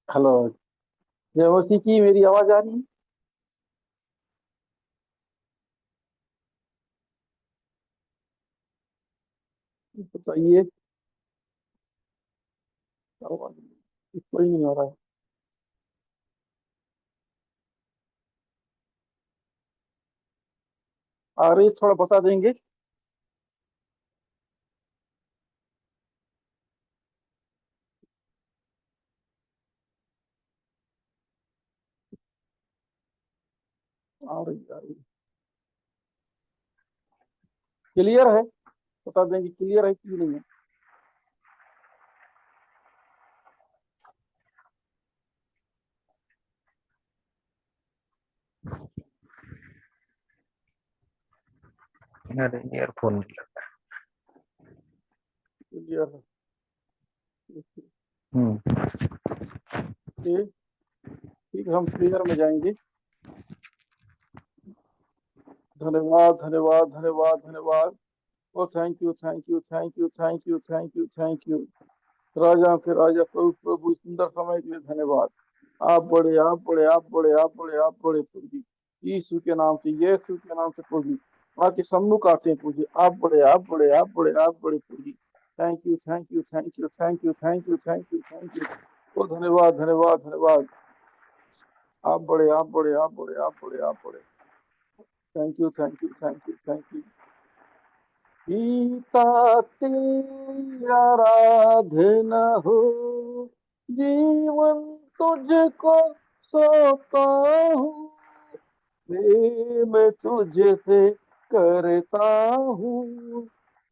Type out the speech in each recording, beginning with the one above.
Hello. जय की मेरी आवाज आ रही है? बताइए। आवाज कोई नहीं आ रहा है। आ रही है, थोड़ा बता देंगे। आ रही क्लियर है? बता देंगे क्लियर है कि नहीं है। अरे ईयरफोन नहीं लगा। क्लियर है। हम्म। ठीक। ठीक, हम क्लियर में जाएंगे। धन्यवाद धन्यवाद धन्यवाद धन्यवाद। Oh thank you thank you thank you thank you thank you thank you. राजा के राजा प्रभु प्रभु, इस सुंदर समय के लिए धन्यवाद। आप बड़े आप बड़े आप बड़े आप बड़े आप बड़े प्रभु जी। यीशु के नाम से, यीशु के नाम से प्रभु जी। आपके सम्मुख आते हैं प्रभु जी। आप बड़े आप बड़े आप बड़े आप बड़े प्रभु जी। Thank you thank you thank you thank you thank you thank you thank you. Oh धन्यवाद धन्यवाद धन्यवाद। आप बड़े आप बड़े आप बड़े आप बड़े आप बड़े। Thank you thank you thank you thank you. गीता तेरी आराधना हो, जीवन तुझको सौंपता हूँ। प्रेम तुझे से करता हूँ,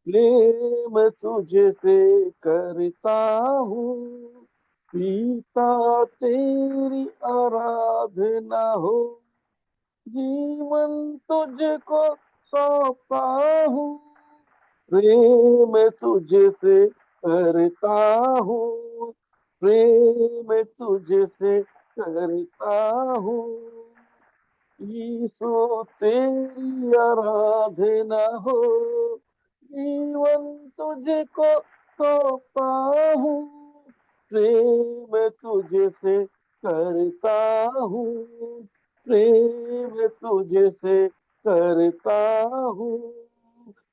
प्रेम तुझे से करता हूँ। गीता तेरी आराधना हो, जीवन तुझको सौंपता हूँ। प्रेम तुझे से करता हूँ, प्रेम तुझे से करता हूँ। यीशु तेरी आराधना हो, जीवन तुझको सौंपता हूँ। प्रेम तुझे से करता हूँ, प्रेम तुझे से करता हूँ।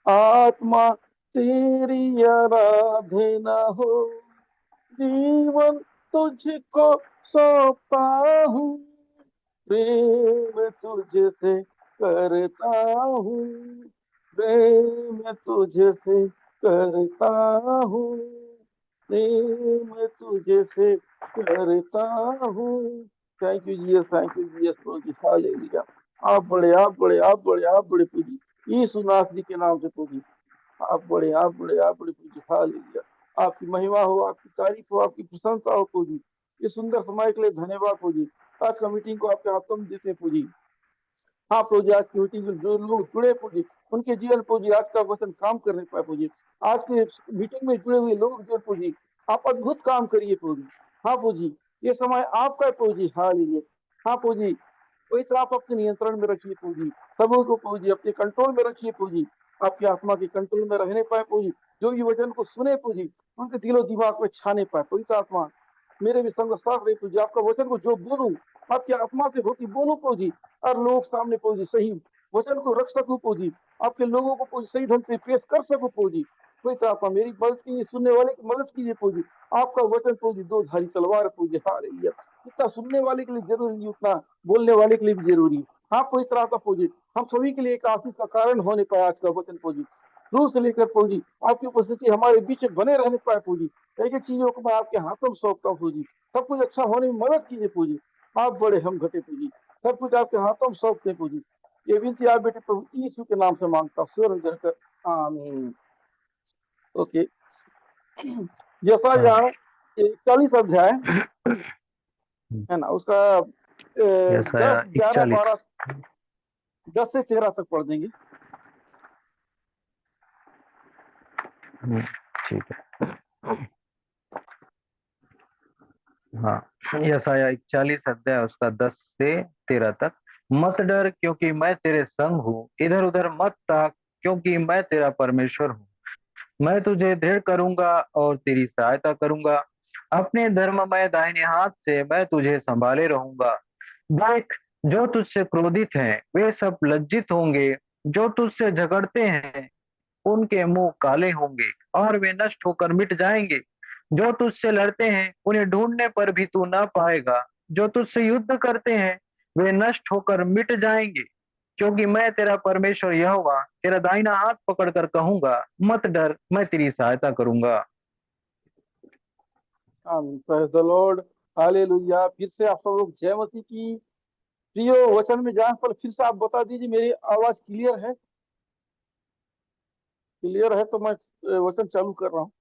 आत्मा तेरी आराधना हो, जीवन तुझको सौंपता हूँ। प्रेम तुझे से करता हूँ, प्रेम तुझे से करता हूँ, प्रेम तुझे से करता हूँ। Thank you Jesus, thank you Jesus प्रभु जी, हालेलुया। आप बड़े आप बड़े आप बड़े आप बड़े पूजी। यीशु नाथ जी के नाम से पूजी। आप बड़े आप बड़े आप बड़े पूजी, हालेलुया। आपकी महिमा हो, आपकी तारीफ हो, आपकी प्रशंसा हो पूजी। इस सुंदर समय के लिए धन्यवाद पूजी। आज का मीटिंग को आपके हाथों में देते पूजी। हाँ प्रभु जी, आज की मीटिंग में जो लोग जुड़े पूजी, उनके जीवन पूजी आज का वचन काम करने पाए पूजी। आज के मीटिंग में जुड़े हुए लोग जो पूजी, आप अद्भुत काम करिए पूजी। हाँ पूजी, ये समय आपका है पूजी, हालेलुया। हाँ पूजी, कोई तो आप अपने नियंत्रण में रखिए पूजी। सबों को पूजी अपने कंट्रोल में रखिए पूजी। आपकी आत्मा के कंट्रोल में रहने पाए पूजी। जो भी वचन को सुने पूजी, उनके दिलो दिमाग में छाने पाए। पवित्र आत्मा मेरे भी संग साथ रहे पूजी। आपका वचन को जो बोलूं, आपकी आत्मा से होती बोलूं पूजी, और लोग सामने पूजी सही वचन को रख सकूं पूजी। आपके लोगों को पूजी सही ढंग से पेश कर सकूं पूजी। पवित्र आत्मा मेरी मदद कीजिए, सुनने वाले की मदद कीजिए पूजी। आपका वचन पूजी दो धारी तलवार पूजी, हालेलुया। जितना सुनने वाले के लिए जरूरी नहीं, उतना बोलने वाले के लिए भी जरूरी है। हाँ पवित्र आत्मा पूजी, हम सभी के लिए एक आशीष का कारण होने पाए आज का वचन पूजी। शुरू से लेकर पूजी आपकी उपस्थिति हमारे बीच में बने रहने पाए पूजी। एक एक चीजों को मैं आपके हाथों में सौंपता हूँ पूजी। सब कुछ अच्छा होने में मदद कीजिए पूजी। आप बड़े हम घटे पूजी। सब कुछ आपके हाथों में सौंपते पूजी। ये विनती आप बेटे प्रभु यीशु के नाम से मांगता, स्वर जलकर आमीन। ओके। जैसा हाँ। यहाँ 41 अध्याय है ना, उसका यशाया 41। 10 11 12 10 से 13 तक पढ़ देंगे। हम्म, ठीक है। हाँ। यशाया 41 अध्याय उसका 10 से 13 तक। मत डर, क्योंकि मैं तेरे संग हूँ। इधर उधर मत ताक, क्योंकि मैं तेरा परमेश्वर हूँ। मैं तुझे दृढ़ करूंगा और तेरी सहायता करूंगा। अपने धर्ममय दाहिने हाथ से मैं तुझे संभाले रहूंगा। देख, जो तुझसे क्रोधित हैं वे सब लज्जित होंगे, जो तुझसे झगड़ते हैं उनके मुंह काले होंगे और वे नष्ट होकर मिट जाएंगे। जो तुझसे लड़ते हैं उन्हें ढूंढने पर भी तू ना पाएगा। जो तुझसे युद्ध करते हैं वे नष्ट होकर मिट जाएंगे। क्योंकि मैं तेरा परमेश्वर यहोवा तेरा दाहिना हाथ पकड़कर कहूंगा, मत डर, मैं तेरी सहायता करूंगा। Praise the Lord, hallelujah. फिर से आप सब लोग जय मसीह की। प्रियो वचन में जाने पर फिर से आप बता दीजिए, मेरी आवाज क्लियर है? क्लियर है तो मैं वचन चालू कर रहा हूँ।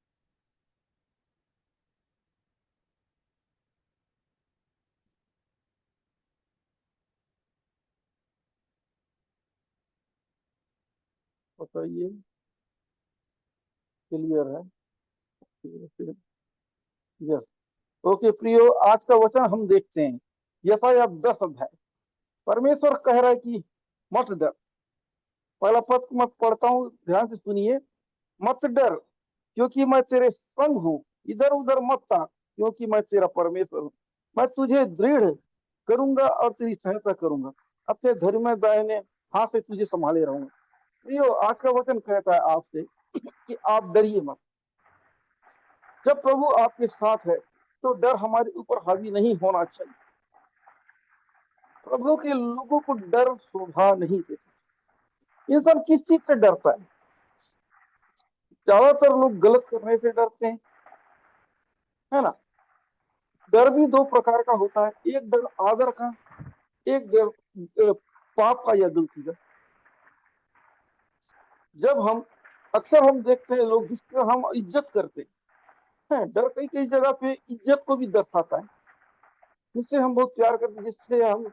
बताइए, क्लियर है? यस। ओके प्रियो, आज का वचन हम देखते हैं यशायाह 10 अध्याय। परमेश्वर कह रहा है कि मत डर। पहला पद को मैं पढ़ता हूँ, ध्यान से सुनिए। मत डर, क्योंकि मैं तेरे संग हूँ। इधर उधर मत ताक, क्योंकि मैं तेरा परमेश्वर हूँ। मैं तुझे दृढ़ करूंगा और तेरी सहायता करूंगा। अपने धर्म में दाहिने हाथ से तुझे संभाले रहूंगा। प्रियो, आज का वचन कहता है आपसे कि आप डरिए मत। जब प्रभु आपके साथ है तो डर हमारे ऊपर हावी नहीं होना चाहिए। प्रभु के लोगों को डर शोभा नहीं देता। इंसान किस चीज से डरता है? ज्यादातर लोग गलत करने से डरते हैं, है ना। डर भी दो प्रकार का होता है, एक डर आदर का, एक डर पाप का या गलती का। जब हम अक्सर हम देखते हैं लोग जिसका हम इज्जत करते हैं, डर कई कई जगह पे इज्जत को भी दर्शाता है। जिससे हम बहुत प्यार करते हैं, जिससे हम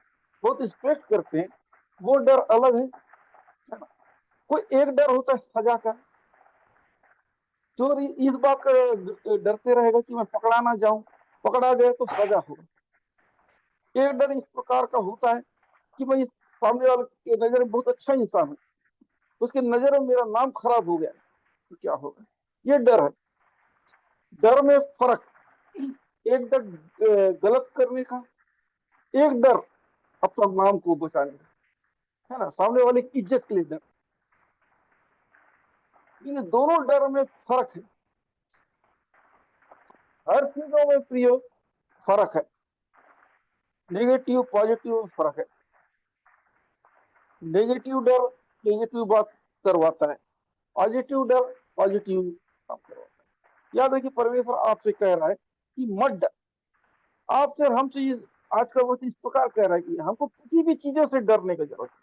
बहुत रिस्पेक्ट करते हैं, वो डर अलग है ना? कोई एक डर होता है सजा का। चोर इस बात का डरते रहेगा कि मैं पकड़ा ना जाऊं, पकड़ा गया तो सजा होगा। एक डर इस प्रकार का होता है कि मैं इस सामने वाले की नजर में बहुत अच्छा इंसान हूँ, उसकी नजर में मेरा नाम खराब हो गया तो क्या होगा। ये डर है। डर में फर्क, एक डर गलत करने का, एक डर अपना नाम को बचाने का, है ना, सामने वाले की इज्जत के लिए डर। इन दोनों डर में फर्क है। हर चीजों में प्रियो फर्क है। नेगेटिव पॉजिटिव में फर्क है। नेगेटिव डर नेगेटिव बात करवाता है, पॉजिटिव डर पॉजिटिव काम करवाता है। याद रखिए, परमेश्वर आपसे कह रहा है कि मत डर। आपसे और हमसे आज का वक्त इस प्रकार कह रहा है कि हमको किसी भी चीजों से डरने की जरूरत है।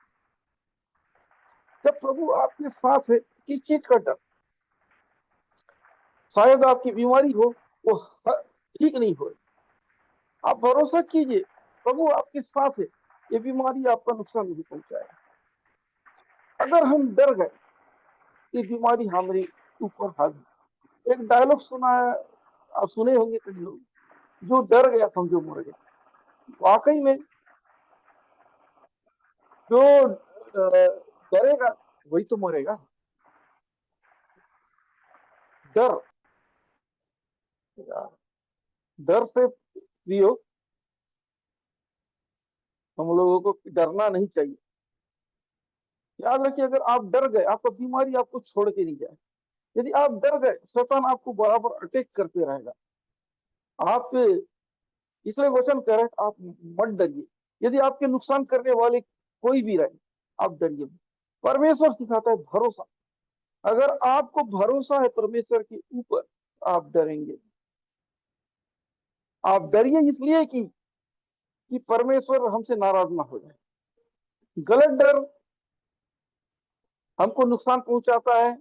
जब प्रभु आपके साथ है, किस चीज का डर? शायद आपकी बीमारी हो, वो ठीक नहीं हो, आप भरोसा कीजिए, प्रभु आपके साथ है, ये बीमारी आपका नुकसान नहीं पहुंचाएगा। अगर हम डर गए, ये बीमारी हमारे ऊपर हावी। एक डायलॉग सुना है, आप सुने होंगे कई लोग, जो डर गया समझो मर गया। वाकई में जो डरेगा वही तो मरेगा। डर, डर से प्रियो हम लोगों को डरना नहीं चाहिए। याद रखिए, अगर आप डर गए, आपका बीमारी आपको छोड़ के नहीं जाए। यदि आप डर गए, शैतान आपको बराबर अटैक करते रहेगा। आप, इसलिए वचन कह रहे हैं आप मत डरिए। यदि आपके नुकसान करने वाले कोई भी रहे, आप डरिए मत। परमेश्वर सिखाता है भरोसा। अगर आपको भरोसा है परमेश्वर के ऊपर, आप डरेंगे। आप डरिए इसलिए कि परमेश्वर हमसे नाराज ना हो जाए। गलत डर हमको नुकसान पहुंचाता है,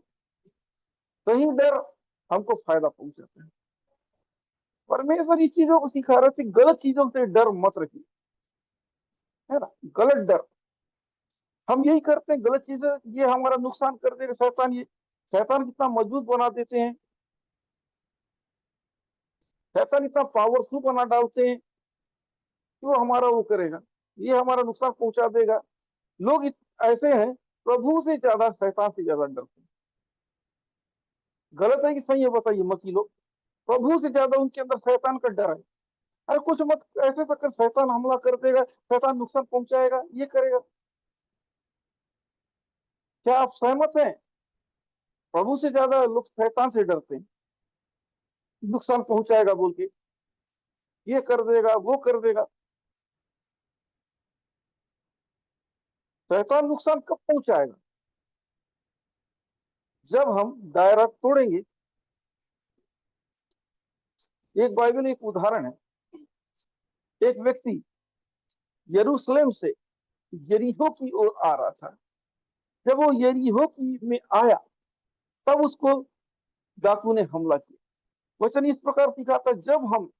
सही डर हमको फायदा पहुंचाता है। परमेश्वर इस चीजों को सिखा रहे थे, गलत चीजों से डर मत रखिए, है ना। गलत डर हम यही करते हैं, गलत चीजें ये हमारा नुकसान कर देगा। शैतान कितना मजबूत बना देते हैं, शैतान इतना पावरफुल बना डालते हैं कि वो हमारा वो करेगा, ये हमारा नुकसान पहुंचा देगा। लोग ऐसे हैं, प्रभु से ज्यादा शैतान से ज्यादा डरते हैं। गलत है कि सही है? बताइए मसीह लोग। प्रभु से ज्यादा उनके अंदर शैतान का डर है। अरे कुछ मत ऐसे तो कर, शैतान हमला कर देगा, शैतान नुकसान पहुंचाएगा, ये करेगा। क्या आप सहमत हैं? प्रभु से ज्यादा लोग शैतान से डरते हैं, नुकसान पहुंचाएगा बोल के, ये कर देगा, वो कर देगा। शैतान नुकसान कब पहुंचाएगा? जब हम दायरा तोड़ेंगे। एक बाइबल एक उदाहरण है। एक व्यक्ति यरूशलेम से यरीहो की ओर आ रहा था। जब वो यरीहो की में आया, तब उसको डाकू ने हमला किया। वचन इस प्रकार सिखाता है, जब हम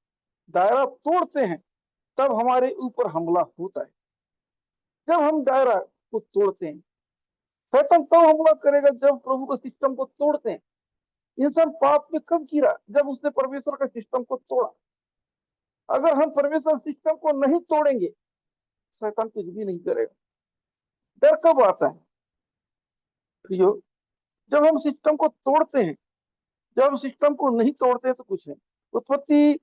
दायरा तोड़ते हैं तब हमारे ऊपर हमला होता है। जब हम दायरा को तोड़ते हैं, शैतान तब हमला करेगा जब प्रभु के सिस्टम को तोड़ते हैं। इंसान पाप में कब गिरा? जब उसने परमेश्वर का सिस्टम को तोड़ा। अगर हम परमेश्वर सिस्टम को नहीं तोड़ेंगे, शैतान कुछ भी नहीं करेगा। डर कब आता है प्रियो? जब हम सिस्टम को तोड़ते हैं। जब हम सिस्टम को नहीं तोड़ते तो कुछ नहीं। उत्पत्ति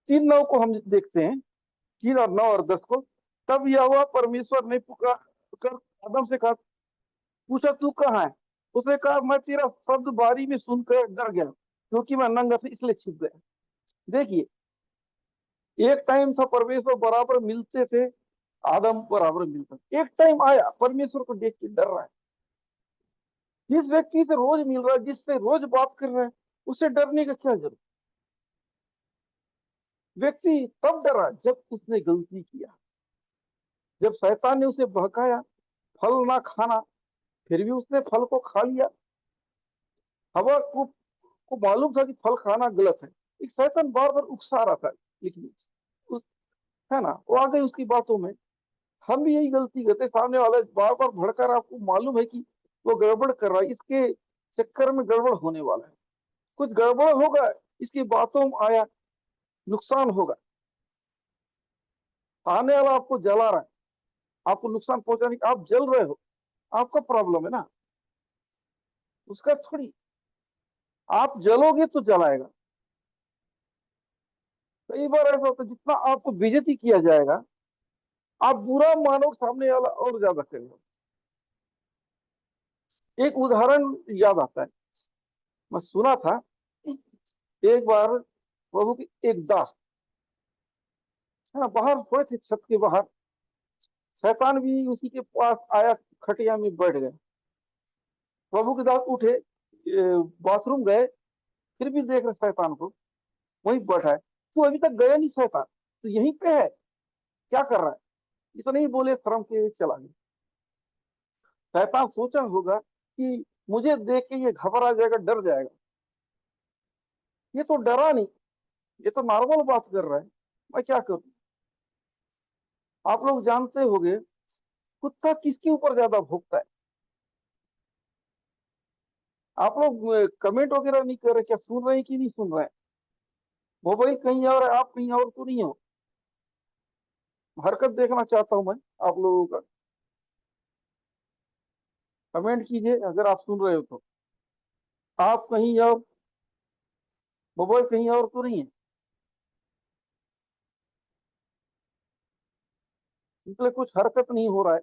3:9 को हम देखते हैं, 3 और 9 और 10 को। तब यहोवा परमेश्वर ने पुकार कर आदम से कहा, पूछा तू कहाँ है? उसने कहा, मैं तेरा शब्द बारी में सुनकर डर गया, क्योंकि मैं नंगा था इसलिए छिप गया। देखिए, एक टाइम था परमेश्वर बराबर मिलते थे, आदम बराबर मिलता। एक टाइम आया परमेश्वर को देख के डर रहा है। जिस व्यक्ति से रोज मिल रहा है, जिससे रोज बात कर रहा है, उसे डरने का क्या जरूरत? व्यक्ति तब डरा जब उसने गलती किया, जब शैतान ने उसे बहकाया फल ना खाना, फिर भी उसने फल को खा लिया। हवा को मालूम था कि फल खाना गलत है, इस शैतान बार बार उकसा रहा था, लेकिन उस है ना, वो आ गई उसकी बातों में। हम भी यही गलती करते, सामने वाला बार बार भड़का, आपको मालूम है कि वो गड़बड़ कर रहा है, इसके चक्कर में गड़बड़ होने वाला है, कुछ गड़बड़ होगा, इसकी बातों में आया, नुकसान होगा। आने वाला आपको जला रहा है, आपको नुकसान पहुंचाने, आप जल रहे हो, आपका प्रॉब्लम है ना, उसका थोड़ी। आप जलोगे तो जलाएगा। कई बार ऐसा होता है, जितना आपको बेइज्जती किया जाएगा, आप बुरा मानो, सामने वाला और ज्यादा करेगा। एक उदाहरण याद आता है, मैं सुना था। एक बार प्रभु की एक दास, है ना, बाहर सोए थे छत के बाहर। शैतान भी उसी के पास आया, खटिया में बैठ गए। प्रभु के दास उठे, बाथरूम गए, फिर भी देख रहे शैतान को, वहीं बैठा है। तू अभी तक गया नहीं शैतान, तो यहीं पे है, क्या कर रहा है? इतना ही बोले, शर्म के चला गया। शैतान सोचा होगा कि मुझे देख के ये घबरा जाएगा, डर जाएगा। ये तो डरा नहीं, ये तो नॉर्मल बात कर रहा है, मैं क्या करूं? आप लोग जानते होंगे, कुत्ता किसके ऊपर ज्यादा भौंकता है? आप लोग कमेंट वगैरह नहीं कर रहे, क्या सुन रहे हैं कि नहीं सुन रहे हैं? मोबाइल कहीं और है, आप कहीं और तो नहीं हो? हरकत देखना चाहता हूं मैं आप लोगों का। कमेंट कीजिए अगर आप सुन रहे हो तो। आप कहीं और, मोबाइल कहीं और तो नहीं है? इसलिए कुछ हरकत नहीं हो रहा है।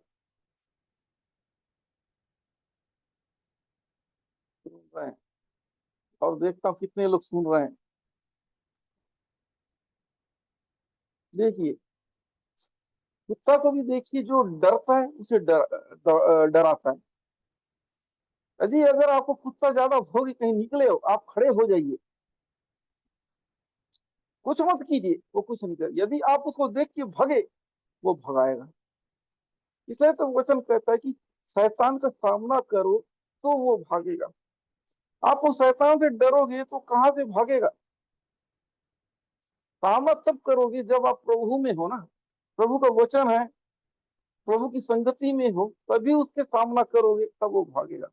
सुन रहे हैं, और देखता हूँ कितने लोग सुन रहे हैं। देखिए, कुत्ता को भी देखिए, जो डरता है उसे डराता है। अजी, अगर आपको कुत्ता ज्यादा भोगे, कहीं निकले हो, आप खड़े हो जाइए, कुछ मत कीजिए, वो कुछ नहीं करे। यदि आप उसको देख के भगे, वो भगाएगा। इसलिए तो वचन कहता है कि शैतान का सामना करो तो वो भागेगा। आप उस शैतान से डरोगे तो कहां से भागेगा? सामना तब करोगे जब आप प्रभु में हो ना, प्रभु का वचन है, प्रभु की संगति में हो, तभी उसके सामना करोगे, तब वो भागेगा।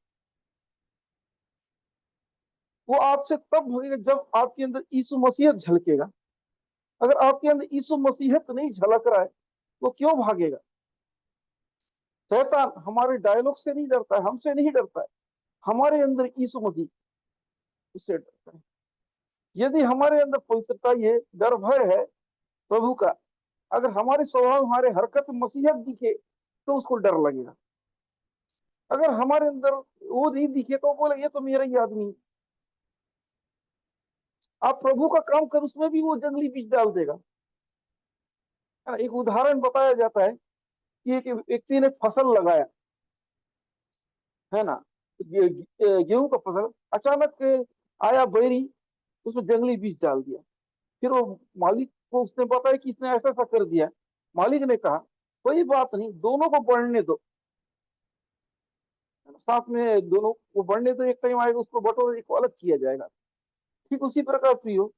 वो आपसे तब भागेगा जब आपके अंदर यीशु मसीहत झलकेगा। अगर आपके अंदर यीशु मसीहत नहीं झलक रहा है, वो क्यों भागेगा? शैतान हमारे डायलॉग से नहीं डरता है, हमसे नहीं डरता है, हमारे अंदर यीशु मसीह उससे डरता है। यदि हमारे अंदर पवित्रता, ये डर भय है प्रभु का, अगर हमारे स्वभाव हमारे हरकत में मसीहत दिखे तो उसको डर लगेगा। अगर हमारे अंदर वो नहीं दिखे तो बोले ये तो मेरा ही आदमी। आप प्रभु का काम कर, उसमें भी वो जंगली बीज डाल देगा। एक उदाहरण बताया जाता है कि एक व्यक्ति ने फसल लगाया, है ना, गेहूं का फसल, अचानक आया बैरी, उसमें जंगली बीज डाल दिया। फिर वो मालिक को उसने बताया कि इसने ऐसा ऐसा कर दिया। मालिक ने कहा कोई बात नहीं, दोनों को बढ़ने दो, साथ में दोनों को बढ़ने दो, एक टाइम आएगा उसको बटोर एक अलग किया जाएगा। ठीक उसी प्रकार प्रियो,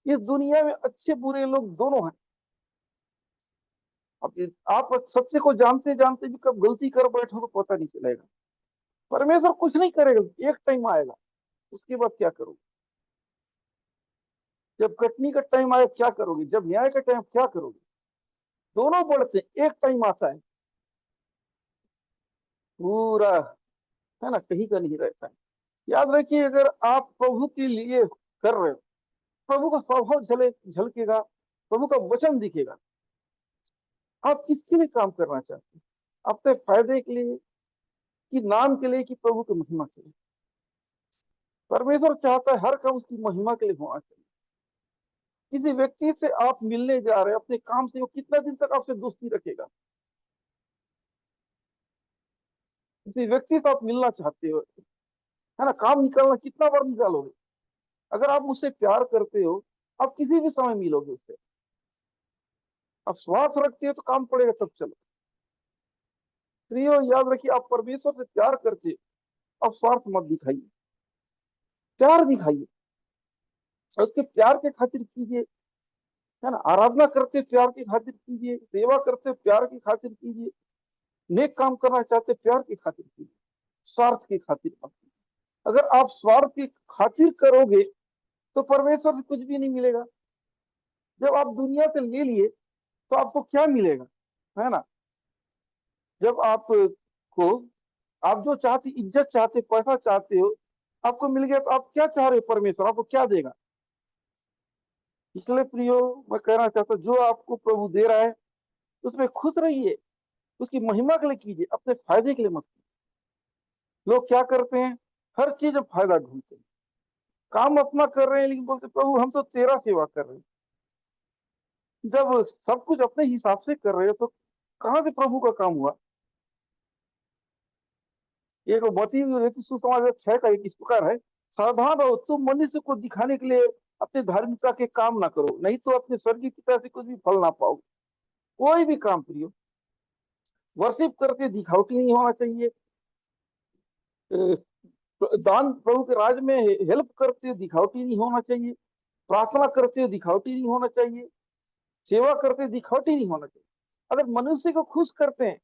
इस दुनिया में अच्छे बुरे लोग दोनों हैं। अब आप सत्य को जानते जानते भी कब गलती कर बैठो तो पता नहीं चलेगा। परमेश्वर कुछ नहीं करेगा, एक टाइम आएगा, उसके बाद क्या करोगे? जब कटनी का टाइम आए क्या करोगे? जब न्याय का टाइम क्या करोगे? दोनों बढ़ते, एक टाइम आता है पूरा, है ना, कहीं का नहीं रहता है। याद रखिए, अगर आप प्रभु के लिए कर रहे हो, प्रभु का स्वभाव झलकेगा, प्रभु का वचन दिखेगा। आप किसके लिए काम करना चाहते हैं? अपने फायदे के लिए, कि नाम के लिए, कि प्रभु की महिमा के लिए? परमेश्वर चाहता है हर काम उसकी महिमा के लिए होना चाहिए। किसी व्यक्ति से आप मिलने जा रहे हैं अपने काम से, वो कितना दिन तक आपसे दोस्ती रखेगा? किसी व्यक्ति से आप मिलना चाहते हो, है ना, काम निकालना कितना बार निकालोगे? अगर आप मुझसे प्यार करते हो, आप किसी भी समय मिलोगे उससे। आप स्वार्थ रखते हो तो काम पड़ेगा तब चलो। प्रियो, याद रखिए, आप परमेश्वर से प्यार करते, आप स्वार्थ मत दिखाइए, प्यार दिखाइए। और उसके प्यार के खातिर कीजिए, है ना, आराधना करते प्यार की खातिर कीजिए, सेवा करते प्यार की खातिर कीजिए, नेक काम करना चाहते प्यार की खातिर कीजिए, स्वार्थ की खातिर मत कीजिए। अगर आप स्वार्थ की खातिर करोगे तो परमेश्वर से कुछ भी नहीं मिलेगा। जब आप दुनिया से ले लिए तो आपको क्या मिलेगा, है ना? जब आप को, आप जो चाहते, इज्जत चाहते, पैसा चाहते हो, आपको मिल गया तो आप क्या चाह रहे हो? परमेश्वर आपको क्या देगा? इसलिए प्रियो, मैं कहना चाहता हूं, जो आपको प्रभु दे रहा है उसमें खुश रहिए, उसकी महिमा के लिए कीजिए, अपने फायदे के लिए मत कीजिए। लोग क्या करते हैं, हर चीज में फायदा ढूंढते हैं। काम अपना कर रहे हैं लेकिन बोलते प्रभु हम तो तेरा सेवा कर रहे हैं। जब सब कुछ अपने हिसाब से कर रहे हो तो कहां से प्रभु का काम हुआ? एक मती सुसमाचार 6 का एक इस प्रकार है, सावधान रहो, तुम मनुष्य को दिखाने के लिए अपने धार्मिकता के काम ना करो, नहीं तो अपने स्वर्गीय पिता से कुछ भी फल ना पाओ। कोई भी काम प्रियो, वर्शिप करके दिखावटी नहीं होना चाहिए। दान प्रभु के राज में हेल्प करते हुए दिखावटी नहीं होना चाहिए। प्रार्थना करते हुए दिखावटी नहीं होना चाहिए। सेवा करते हुए दिखावटी नहीं होना चाहिए। अगर मनुष्य को खुश करते हैं,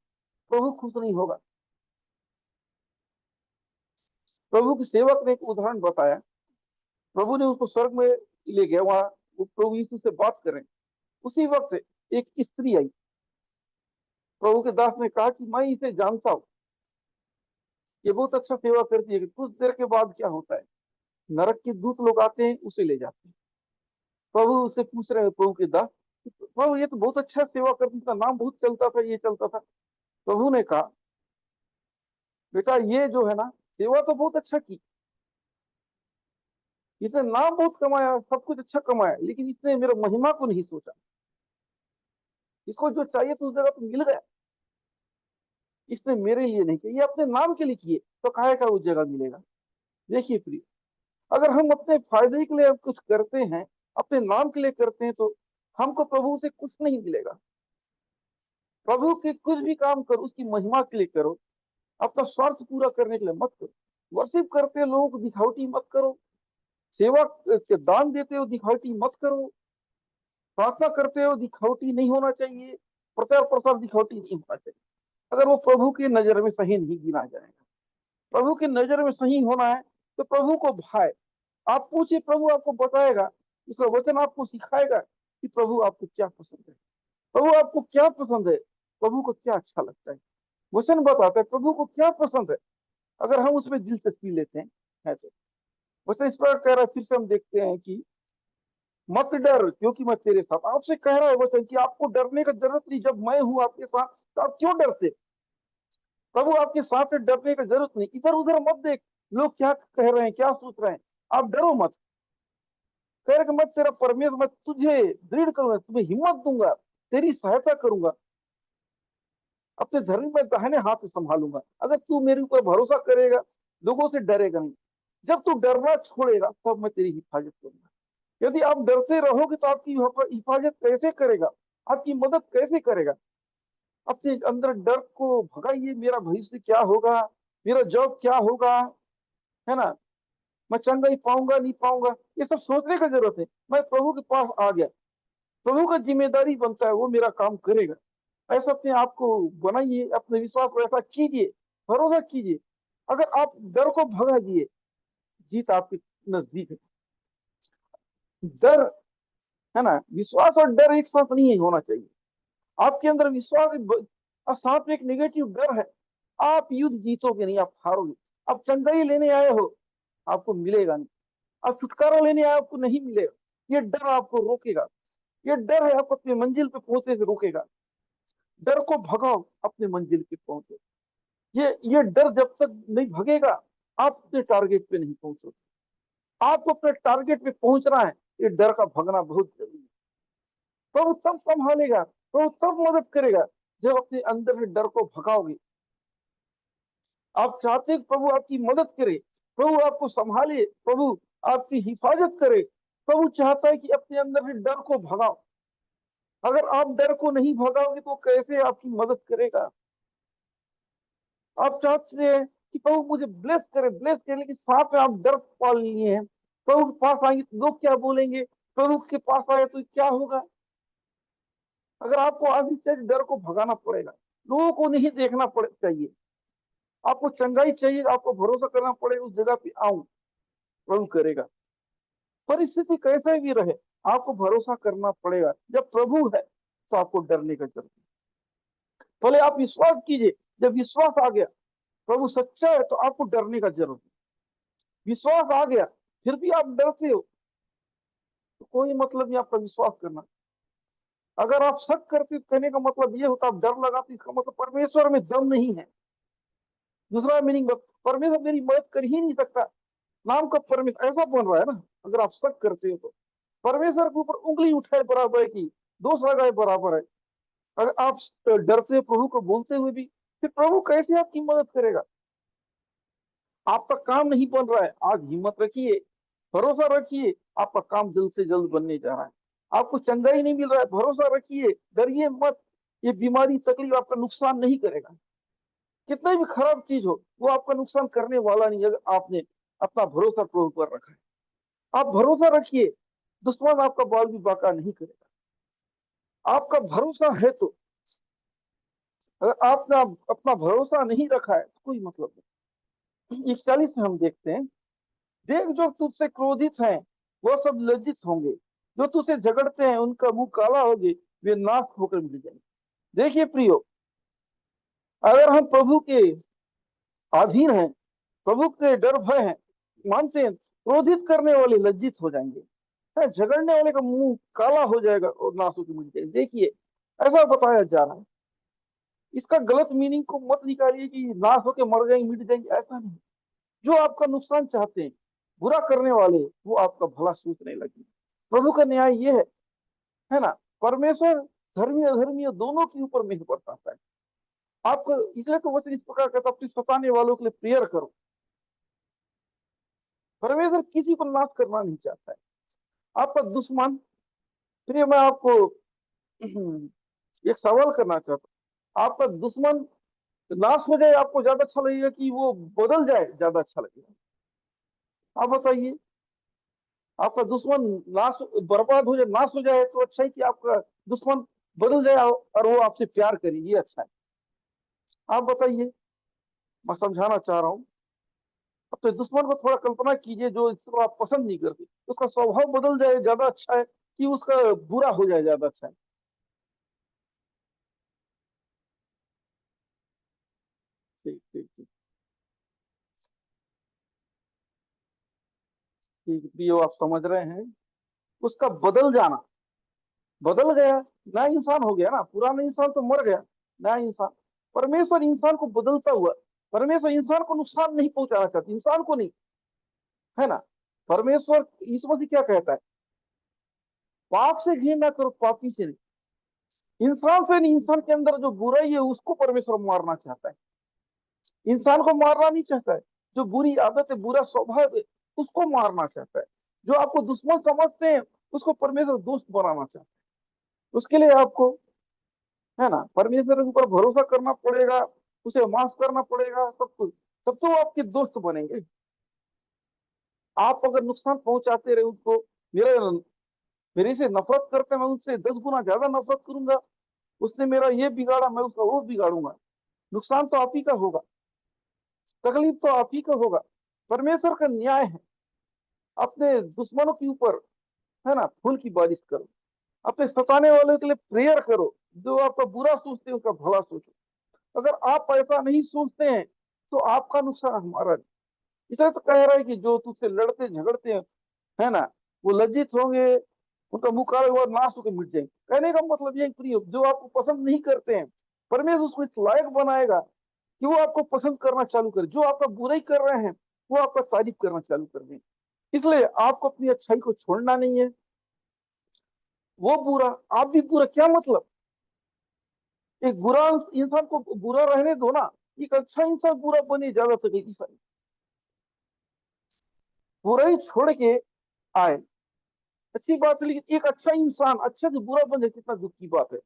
प्रभु खुश नहीं होगा। प्रभु के सेवक ने एक उदाहरण बताया, प्रभु ने उसको स्वर्ग में ले गया, वहां वो प्रभु यीशु से बात करें। उसी वक्त एक स्त्री आई, प्रभु के दास ने कहा कि मैं इसे जानता हूँ, ये बहुत अच्छा सेवा करती है। कि कुछ देर के बाद क्या होता है, नरक के दूत लोग आते हैं, उसे ले जाते हैं। प्रभु उससे पूछ रहे हैं, प्रभु के दास, प्रभु ये तो बहुत अच्छा सेवा करती था, नाम बहुत चलता था, ये चलता था। प्रभु ने कहा बेटा, ये जो है ना, सेवा तो बहुत अच्छा की, इसने नाम बहुत कमाया, सब कुछ अच्छा कमाया, लेकिन इसने मेरे महिमा को नहीं सोचा। इसको जो चाहिए तो उस जगह तो मिल गया, इसने मेरे लिए नहीं किया, ये अपने नाम के लिए किए तो काहे का उस जगह मिलेगा? देखिए प्रिय, अगर हम अपने फायदे के लिए कुछ करते हैं, अपने नाम के लिए करते हैं, तो हमको प्रभु से कुछ नहीं मिलेगा। प्रभु के कुछ भी काम करो उसकी महिमा के लिए करो, अपना स्वार्थ पूरा करने के लिए मत करो। वर्शिप करते हो लोगों को दिखावटी मत करो, सेवा के दान देते हो दिखावटी मत करो, प्रार्थना करते हो दिखावटी नहीं होना चाहिए, प्रचार प्रसार दिखावटी नहीं होना चाहिए। अगर वो प्रभु की नजर में सही नहीं गिना जाएगा। प्रभु की नजर में सही होना है तो प्रभु को भाए, आप पूछिए, प्रभु आपको बताएगा, इसका वचन आपको सिखाएगा कि प्रभु आपको क्या पसंद है, प्रभु आपको क्या पसंद है, प्रभु को क्या अच्छा लगता है। वचन बताता है प्रभु को क्या पसंद है। अगर हम उसमें दिलचस्पी लेते हैं है तो वचन इस प्रकार कह रहा है, फिर से हम देखते हैं कि मत डर क्योंकि मैं तेरे साथ। आपसे कह रहा है वचन कि आपको डरने का जरूरत नहीं, जब मैं हूं आपके साथ तो आप क्यों डरते। प्रभु आपके साथ है, डरने का जरूरत नहीं। इधर उधर मत देख, लोग क्या कह रहे हैं, क्या सोच रहे हैं, आप डरो मत। कह रहे कि मैं तेरा परमेश्वर, मैं तुझे दृढ़ करूंगा, तुम्हें हिम्मत दूंगा, तेरी सहायता करूंगा, अपने धर्म में दाहिने हाथ से संभालूंगा। अगर तू मेरे ऊपर भरोसा करेगा, लोगों से डरेगा नहीं, जब तू डरना छोड़ेगा तब मैं तेरी हिफाजत करूंगा। यदि आप डरते रहोगे तो आपकी हिफाजत कैसे करेगा, आपकी मदद कैसे करेगा। अपने अंदर डर को भगाइए, मेरा भविष्य क्या होगा, मेरा जॉब क्या होगा, है ना, मैं चंगाई पाऊंगा नहीं पाऊंगा, ये सब सोचने का जरूरत है। मैं प्रभु के पास आ गया, प्रभु का जिम्मेदारी बनता है, वो मेरा काम करेगा। ऐसा अपने आप को बनाइए, अपने विश्वास को ऐसा कीजिए, भरोसा कीजिए। अगर आप डर को भगा दिए, जीत आपके नजदीक है। डर, है ना, विश्वास और डर एक साथ नहीं होना चाहिए। आपके अंदर विश्वास और साथ में एक नेगेटिव डर है, आप युद्ध जीतोगे नहीं, आप हारोगे। आप चंगाई लेने आए हो, आपको मिलेगा नहीं। आप छुटकारा लेने आए, आपको नहीं मिलेगा। ये डर आपको रोकेगा, ये डर है आपको अपनी मंजिल पे पहुंचने से रोकेगा। डर को भगाओ, अपने मंजिल पे पहुंचो। ये डर जब तक नहीं भगेगा, आप अपने टारगेट पे नहीं पहुंचोगे। आपको अपने टारगेट पे पहुंचना है, ये डर का भगना बहुत जरूरी है। प्रभु तब संभालेगा, प्रभु तब मदद करेगा जब अपने अंदर के डर को भगाओगे। आप चाहते हैं प्रभु आपकी मदद करे, प्रभु आपको संभाले, प्रभु आपकी हिफाजत करे। प्रभु चाहता है कि अपने अंदर के डर को भगाओ। अगर आप डर को नहीं भगाओगे तो कैसे आपकी मदद करेगा। आप चाहते हैं कि प्रभु मुझे ब्लेस करे, ब्लेस करे, लेकिन साथ में आप डर पाल लिए हैं। प्रभु के पास आएंगे तो लोग क्या बोलेंगे, प्रभु के पास आए तो क्या होगा। अगर आपको आगे से डर को भगाना पड़ेगा, लोगों को नहीं देखना पड़े चाहिए, आपको चंगाई चाहिए, आपको भरोसा करना पड़ेगा, उस जगह पे आऊं, प्रभु करेगा। परिस्थिति कैसे भी रहे, आपको भरोसा करना पड़ेगा। जब प्रभु है तो आपको डरने का जरूरत नहीं। पहले आप विश्वास कीजिए, जब विश्वास आ गया, प्रभु सच्चा है, तो आपको डरने का जरूरत नहीं। विश्वास आ गया फिर भी आप डरते हो, तो कोई मतलब नहीं आपका विश्वास करना। अगर आप शक करते हो, कहने का मतलब ये होता आप डर लगाते, इसका मतलब परमेश्वर में दम नहीं है। दूसरा मीनिंग, परमेश्वर मेरी मदद कर ही नहीं सकता, नाम का परमेश्वर ऐसा बन रहा है ना। अगर आप शक करते हो तो परमेश्वर के ऊपर उंगली उठाए बराबर है, कि दोष लगाए बराबर है। अगर आप डरते हो प्रभु को बोलते हुए भी, फिर प्रभु कैसे आपकी मदद करेगा। आपका काम नहीं बन रहा है, आज हिम्मत रखिए, भरोसा रखिए, आपका काम जल्द से जल्द बनने जा रहा है। आपको चंगाई नहीं मिल रहा है, भरोसा रखिए, डरिए मत। ये बीमारी तकलीफ आपका नुकसान नहीं करेगा। कितना भी खराब चीज हो, वो आपका नुकसान करने वाला नहीं, अगर आपने अपना भरोसा प्रभु पर रखा है। आप भरोसा रखिए, दुश्मन आपका बाल भी बांका नहीं करेगा। आपका भरोसा है तो। अगर आपने अपना भरोसा नहीं रखा है तो कोई मतलब नहीं। 41 में हम देखते हैं, देख जो तुझसे क्रोधित हैं वो सब लज्जित होंगे, जो तुझसे झगड़ते हैं उनका मुंह काला होगे, वे नाश होकर मिल जाएंगे। देखिए प्रियो, अगर हम प्रभु के अधीन हैं, प्रभु के डर भय हैं, मानते हैं, क्रोधित करने वाले लज्जित हो जाएंगे, है, झगड़ने वाले का मुंह काला हो जाएगा और नाश होकर मिल जाएंगे। देखिए, ऐसा बताया जा रहा है। इसका गलत मीनिंग को मत निकालिए कि नाश होकर मर जाएंगे, मिट जाएंगे, ऐसा नहीं। जो आपका नुकसान चाहते हैं, बुरा करने वाले, वो आपका भला सोचने लगे। प्रभु का न्याय ये है ना। परमेश्वर धर्मी अधर्मी दोनों के ऊपर मेहर बरसाता है। आपको इसलिए तो वचन इस प्रकार कहता, अपने सताने वालों के लिए प्रेयर करो। परमेश्वर किसी को नाश करना नहीं चाहता है। आपका दुश्मन, फिर मैं आपको एक सवाल करना चाहता हूँ, आपका दुश्मन नाश हो जाए आपको ज्यादा अच्छा लगेगा कि वो बदल जाए ज्यादा अच्छा लगेगा। आप बताइए, आपका दुश्मन नाश, बर्बाद हो जाए, नाश हो जाए, तो अच्छा है कि आपका दुश्मन बदल जाए और वो आपसे प्यार करे, ये अच्छा है। आप बताइए, मैं समझाना चाह रहा हूँ। अपने दुश्मन को थोड़ा कल्पना कीजिए, जो इसको आप पसंद नहीं करते, उसका स्वभाव बदल जाए ज्यादा अच्छा है कि उसका बुरा हो जाए ज्यादा अच्छा है। ठीक ठीक ठीक। कि प्रियो आप समझ रहे हैं, उसका बदल जाना, बदल गया, नया इंसान हो गया ना, पुराना इंसान तो मर गया, नया इंसान। परमेश्वर इंसान को बदलता हुआ, परमेश्वर इंसान को नुकसान नहीं पहुंचाना चाहते, इंसान को नहीं, है ना। परमेश्वर यीशु मसीह क्या कहता है, पाप से घृणा करो, पापी से नहीं। इंसान से नहीं, इंसान के अंदर जो बुराई है उसको परमेश्वर मारना चाहता है, इंसान को मारना नहीं चाहता है। जो बुरी आदत है, बुरा स्वभाव है, उसको मारना चाहता है। जो आपको दुश्मन समझते हैं, उसको परमेश्वर दोस्त बनाना चाहता है। उसके लिए आपको, है ना, परमेश्वर के ऊपर भरोसा करना पड़ेगा, उसे माफ करना पड़ेगा, सब कुछ, तब तो वो आपके दोस्त बनेंगे। आप अगर नुकसान पहुंचाते रहे उसको, मेरे मेरे से नफरत करते, मैं उससे 10 गुना ज्यादा नफरत करूंगा। उसने मेरा ये बिगाड़ा, मैं उसका वो बिगाड़ूंगा। नुकसान तो आप ही का होगा, तकलीफ तो आप ही का होगा। परमेश्वर का न्याय है। अपने दुश्मनों के ऊपर, है ना, फूल की बारिश करो, अपने सताने वालों के लिए प्रेयर करो, जो आपका बुरा सोचते हैं उसका भला सोचो। अगर आप ऐसा नहीं सोचते हैं, तो आपका नुकसान हमारा नहीं। इसलिए तो कह रहा है कि जो तुझसे लड़ते झगड़ते हैं, है ना, वो लज्जित होंगे, उनका मुंह काला हुआ नाश होकर मिट जाएंगे। कहने का मतलब ये है, प्रिय, जो आपको पसंद नहीं करते हैं, परमेश्वर उसको इस लायक बनाएगा कि वो आपको पसंद करना चालू करे। जो आपका बुराई कर रहे हैं, वो आपका तारीफ करना चालू कर दें। इसलिए आपको अपनी अच्छाई को छोड़ना नहीं है। वो बुरा, आप भी बुरा, क्या मतलब, एक बुरा इंसान को बुरा रहने दो ना, एक अच्छा इंसान बुरा बने, ज्यादा से ज्यादा बुराई छोड़ के आए, अच्छी बात है। लेकिन एक अच्छा इंसान अच्छे से बुरा बन जाए, कितना दुख की बात है।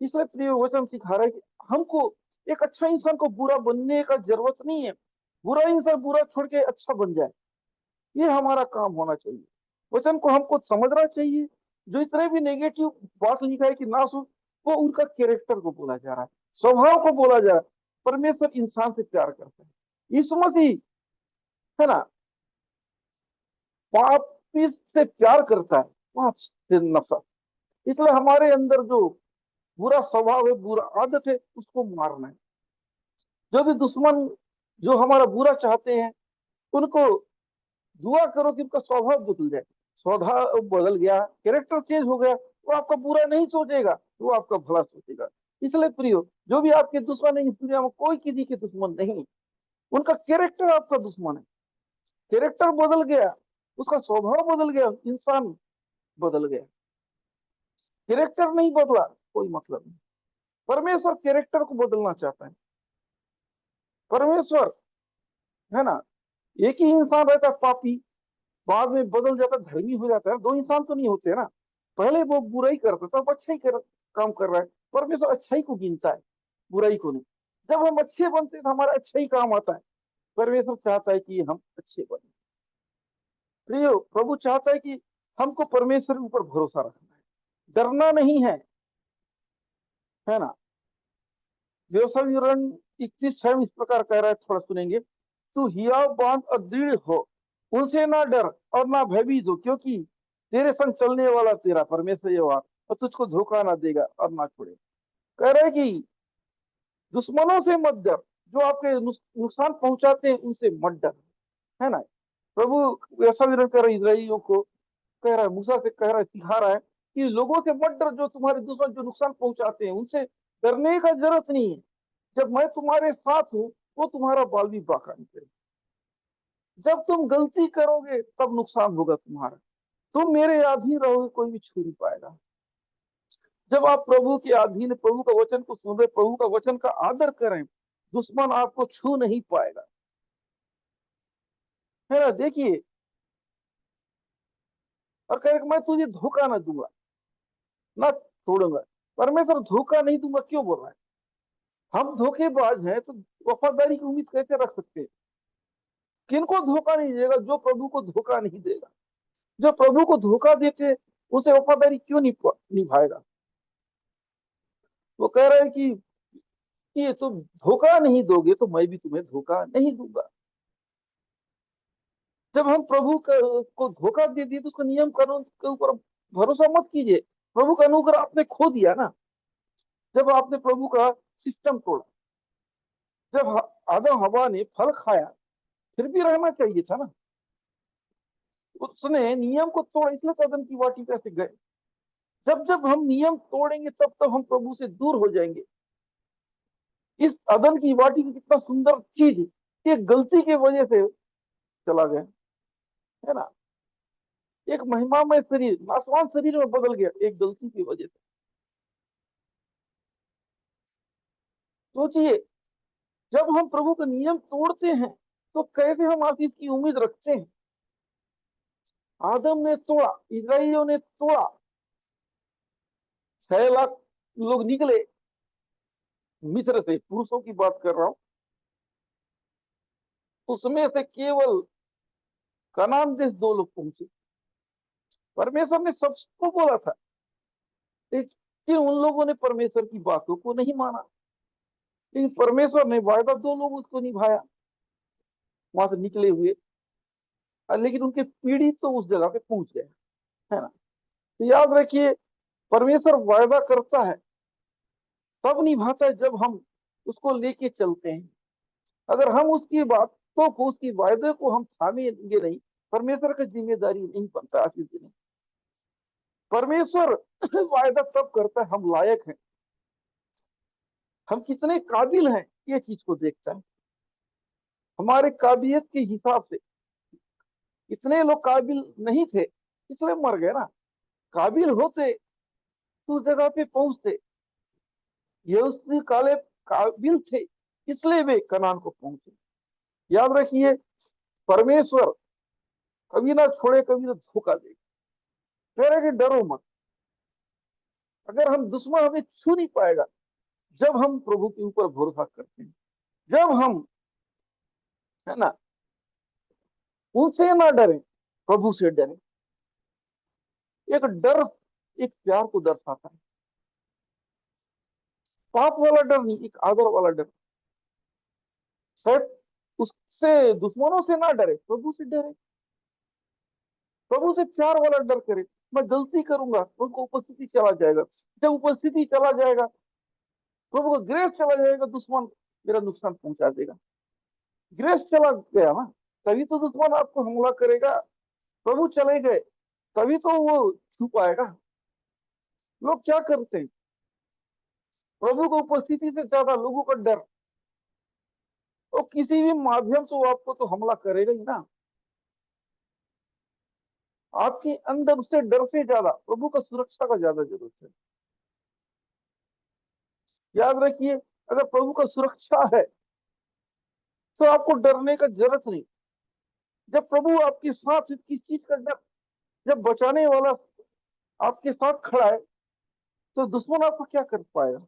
इसलिए प्रिय वचन सिखा रहा है कि हमको एक अच्छा इंसान को बुरा बनने का जरूरत नहीं है। बुरा इंसान बुरा छोड़ के अच्छा बन जाए, ये हमारा काम होना चाहिए। वचन को हमको समझना चाहिए। जो इतने भी नेगेटिव बात लिखा है कि ना सुन, वो उनका कैरेक्टर को बोला जा रहा है, स्वभाव को बोला जा रहा है। परमेश्वर इंसान से प्यार करता है, यीशु मसीह, है ना, पाप से प्यार करता है, पाप से नफरत। इसलिए हमारे अंदर जो बुरा स्वभाव है, बुरा आदत है, उसको मारना है। जो भी दुश्मन जो हमारा बुरा चाहते हैं, उनको दुआ करो कि उनका स्वभाव बदल जाए। स्वभाव बदल गया, कैरेक्टर चेंज हो गया, वो आपका बुरा नहीं सोचेगा, वो आपका भला सोचेगा। इसलिए प्रियो, जो भी आपके दुश्मन है इस दुनिया में, कोई किसी के दुश्मन नहीं, उनका कैरेक्टर आपका दुश्मन है। कैरेक्टर बदल गया, उसका स्वभाव बदल गया, इंसान बदल गया, कैरेक्टर नहीं बदला, कोई मतलब नहीं। परमेश्वर कैरेक्टर को बदलना चाहता है। परमेश्वर, है ना, एक ही इंसान रहता है पापी, बाद में बदल जाता है, धर्मी हो जाता है। दो इंसान तो नहीं होते ना। पहले वो बुराई करता था, अब अच्छा ही काम कर रहा है। परमेश्वर अच्छाई को गिनता है, बुराई को नहीं। जब हम अच्छे बनते हैं तो हमारा अच्छा ही काम आता है। परमेश्वर चाहता है कि हम अच्छे बने। प्रियो, प्रभु चाहता है कि हमको परमेश्वर के ऊपर भरोसा रखना है, डरना नहीं है ना। व्यवसाय विवरण 21:6 इस प्रकार कह रहा है, थोड़ा सुनेंगे। तू हियाव बांध और दृढ़ हो, उनसे ना डर और ना भयभीत हो, क्योंकि तेरे संग चलने वाला तेरा परमेश्वर यहोवा और तुझको धोखा ना देगा और ना छोड़े। कह रहे कि दुश्मनों से मत डर, जो आपके नुकसान पहुंचाते हैं उनसे मत डर, है ना। प्रभु ऐसा विवरण कर रहे इसराइलियों को, कह रहा है, मूसा से कह रहा है, सिखा रहा है कि लोगों से मत डर, जो तुम्हारे दुश्मन जो नुकसान पहुंचाते हैं उनसे डरने का जरूरत नहीं है। जब मैं तुम्हारे साथ हूं, वो तुम्हारा बाल भी बांका नहीं करेगा। जब तुम गलती करोगे तब नुकसान होगा तुम्हारा। तुम मेरे अधीन रहोगे, कोई भी छू नहीं पाएगा। जब आप प्रभु के अधीन, प्रभु का वचन को सुन रहे, प्रभु का वचन का आदर करें, दुश्मन आपको छू नहीं पाएगा, है ना। देखिए, और कहे मैं तुझे धोखा ना दूंगा, ना छोड़ूंगा। परमेश्वर धोखा नहीं दूंगा क्यों बोल रहा है? हम धोखेबाज हैं तो वफादारी की उम्मीद कैसे रख सकते हैं? किनको धोखा नहीं देगा? जो प्रभु को धोखा नहीं देगा। जो प्रभु को धोखा देते, उसे वफादारी क्यों नहीं निभाएगा? वो कह रहे हैं कि तुम धोखा नहीं दोगे तो मैं भी तुम्हें धोखा नहीं दूंगा। जब हम प्रभु को धोखा दे दिए तो उसका नियम कानून के ऊपर भरोसा मत कीजिए। प्रभु का अनुग्रह आपने खो दिया ना, जब आपने प्रभु का सिस्टम तोड़ा। जब आदम हवा ने फल खाया, फिर भी रहना चाहिए था ना। उसने नियम को तोड़ा, इसलिए तो अदन की वाटिका से गए। जब जब हम नियम तोड़ेंगे तब तब हम प्रभु से दूर हो जाएंगे। इस अदन की वाटिका कितना सुंदर चीज है, ये गलती की वजह से चला गया, है ना। एक महिमामय शरीर नासवान शरीर में बदल गया एक गलती की वजह से। सोचिए, जब हम प्रभु का नियम तोड़ते हैं तो कैसे हम आशीष की उम्मीद रखते हैं। आदम ने तोड़ा, इस्राएलियों ने तोड़ा, 6 लाख लोग निकले मिस्र से, पुरुषों की बात कर रहा हूं। उसमें से केवल कनान देश 2 लोग पहुंचे। परमेश्वर ने सबको बोला था, लेकिन उन लोगों ने परमेश्वर की बातों को नहीं माना। लेकिन परमेश्वर ने वायदा 2 लोग उसको निभाया, वहां से निकले हुए। लेकिन उनके पीढ़ी तो उस जगह पे पहुंच गए, है ना। तो याद रखिए, परमेश्वर वायदा करता है तब निभाता है जब हम उसको लेके चलते हैं। अगर हम उसकी बातों को, उसकी वायदे को हम थामेंगे नहीं, परमेश्वर का जिम्मेदारी नहीं बनता आशीष देने। परमेश्वर वायदा तब करता है हम लायक हैं, हम कितने काबिल हैं, ये चीज को देखता है। हमारे काबिलियत के हिसाब से इतने लोग काबिल नहीं थे, इसलिए मर गए ना। काबिल होते तो उस जगह पे पहुंचते। ये उसके काले काबिल थे, इसलिए वे कनान को पहुंचे। याद रखिए, परमेश्वर कभी ना छोड़े, कभी ना धोखा दे। कह रहे कि डरो मत। अगर हम दुश्मन हमें छू नहीं पाएगा जब हम प्रभु के ऊपर भरोसा करते हैं, जब हम, है ना, उनसे ना डरें, प्रभु से डरें। एक डर एक प्यार को दर्शाता है, पाप वाला डर नहीं, एक आदर वाला डर। शायद उससे, दुश्मनों से ना डरे, प्रभु से डरे, प्रभु से प्यार वाला डर करे। मैं गलती करूंगा, उनको उपस्थिति चला जाएगा। जब उपस्थिति चला जाएगा, प्रभु का ग्रेस चला जाएगा, दुश्मन मेरा नुकसान पहुंचा देगा। ग्रेस चला गया ना, तभी तो दुश्मन आपको हमला करेगा। प्रभु चले गए तभी तो वो छुप आएगा। लोग क्या करते हैं, प्रभु की उपस्थिति से ज्यादा लोगों का डर। वो किसी भी माध्यम से वो आपको तो हमला करेगा ही ना। आपके अंदर उससे डर से ज्यादा प्रभु का सुरक्षा का ज्यादा जरूरत है। याद रखिए, अगर प्रभु का सुरक्षा है तो आपको डरने का जरूरत नहीं। जब प्रभु आपके साथ है, किस चीज का डर। जब बचाने वाला आपके साथ खड़ा है तो दुश्मन आपको क्या कर पाएगा।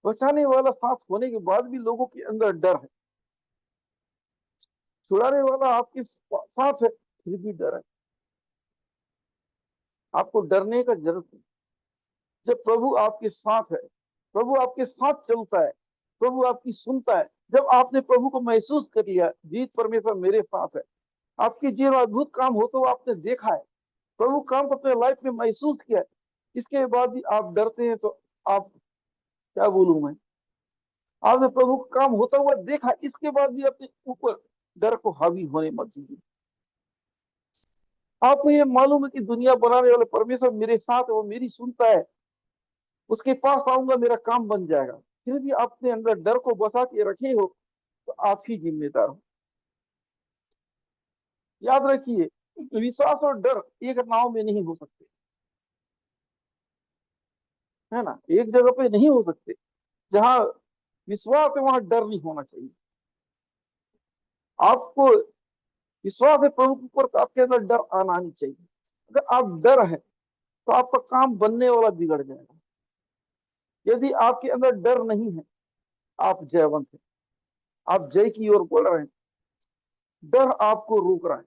बचाने वाला साथ होने के बाद भी लोगों के अंदर डर है, छुड़ाने वाला आपके साथ है फिर भी डर है। आपको डरने का जरूरत नहीं। जब प्रभु आपके साथ है, प्रभु आपके साथ चलता है, प्रभु आपकी सुनता है। जब आपने प्रभु को महसूस कर लिया, जीत परमेश्वर मेरे साथ है, आपके जीवन में अद्भुत काम हो तो आपने देखा है, प्रभु काम को अपने लाइफ में महसूस किया है, इसके बाद भी आप डरते हैं तो आप, क्या बोलूं मैं, आपने प्रभु का काम होता हुआ देखा, इसके बाद भी अपने ऊपर डर को हावी होने मत दीजिए। आपको ये मालूम है कि दुनिया बनाने वाले परमेश्वर मेरे साथ है, वो मेरी सुनता है, उसके पास आऊंगा मेरा काम बन जाएगा। फिर भी आपने अंदर डर को बसा के रखे हो तो आप ही जिम्मेदार हो। याद रखिए, विश्वास और डर एक नाव में नहीं हो सकते, है ना, एक जगह पे नहीं हो सकते। जहां विश्वास है वहां डर नहीं होना चाहिए। आपको विश्वास है प्रभु के ऊपर तो आपके अंदर डर आना नहीं चाहिए। अगर आप डर है तो आपका काम बनने वाला बिगड़ जाएगा। यदि आपके अंदर डर नहीं है, आप जयवंत हैं, आप जय की ओर बढ़ रहे हैं। डर आपको रोक रहा है,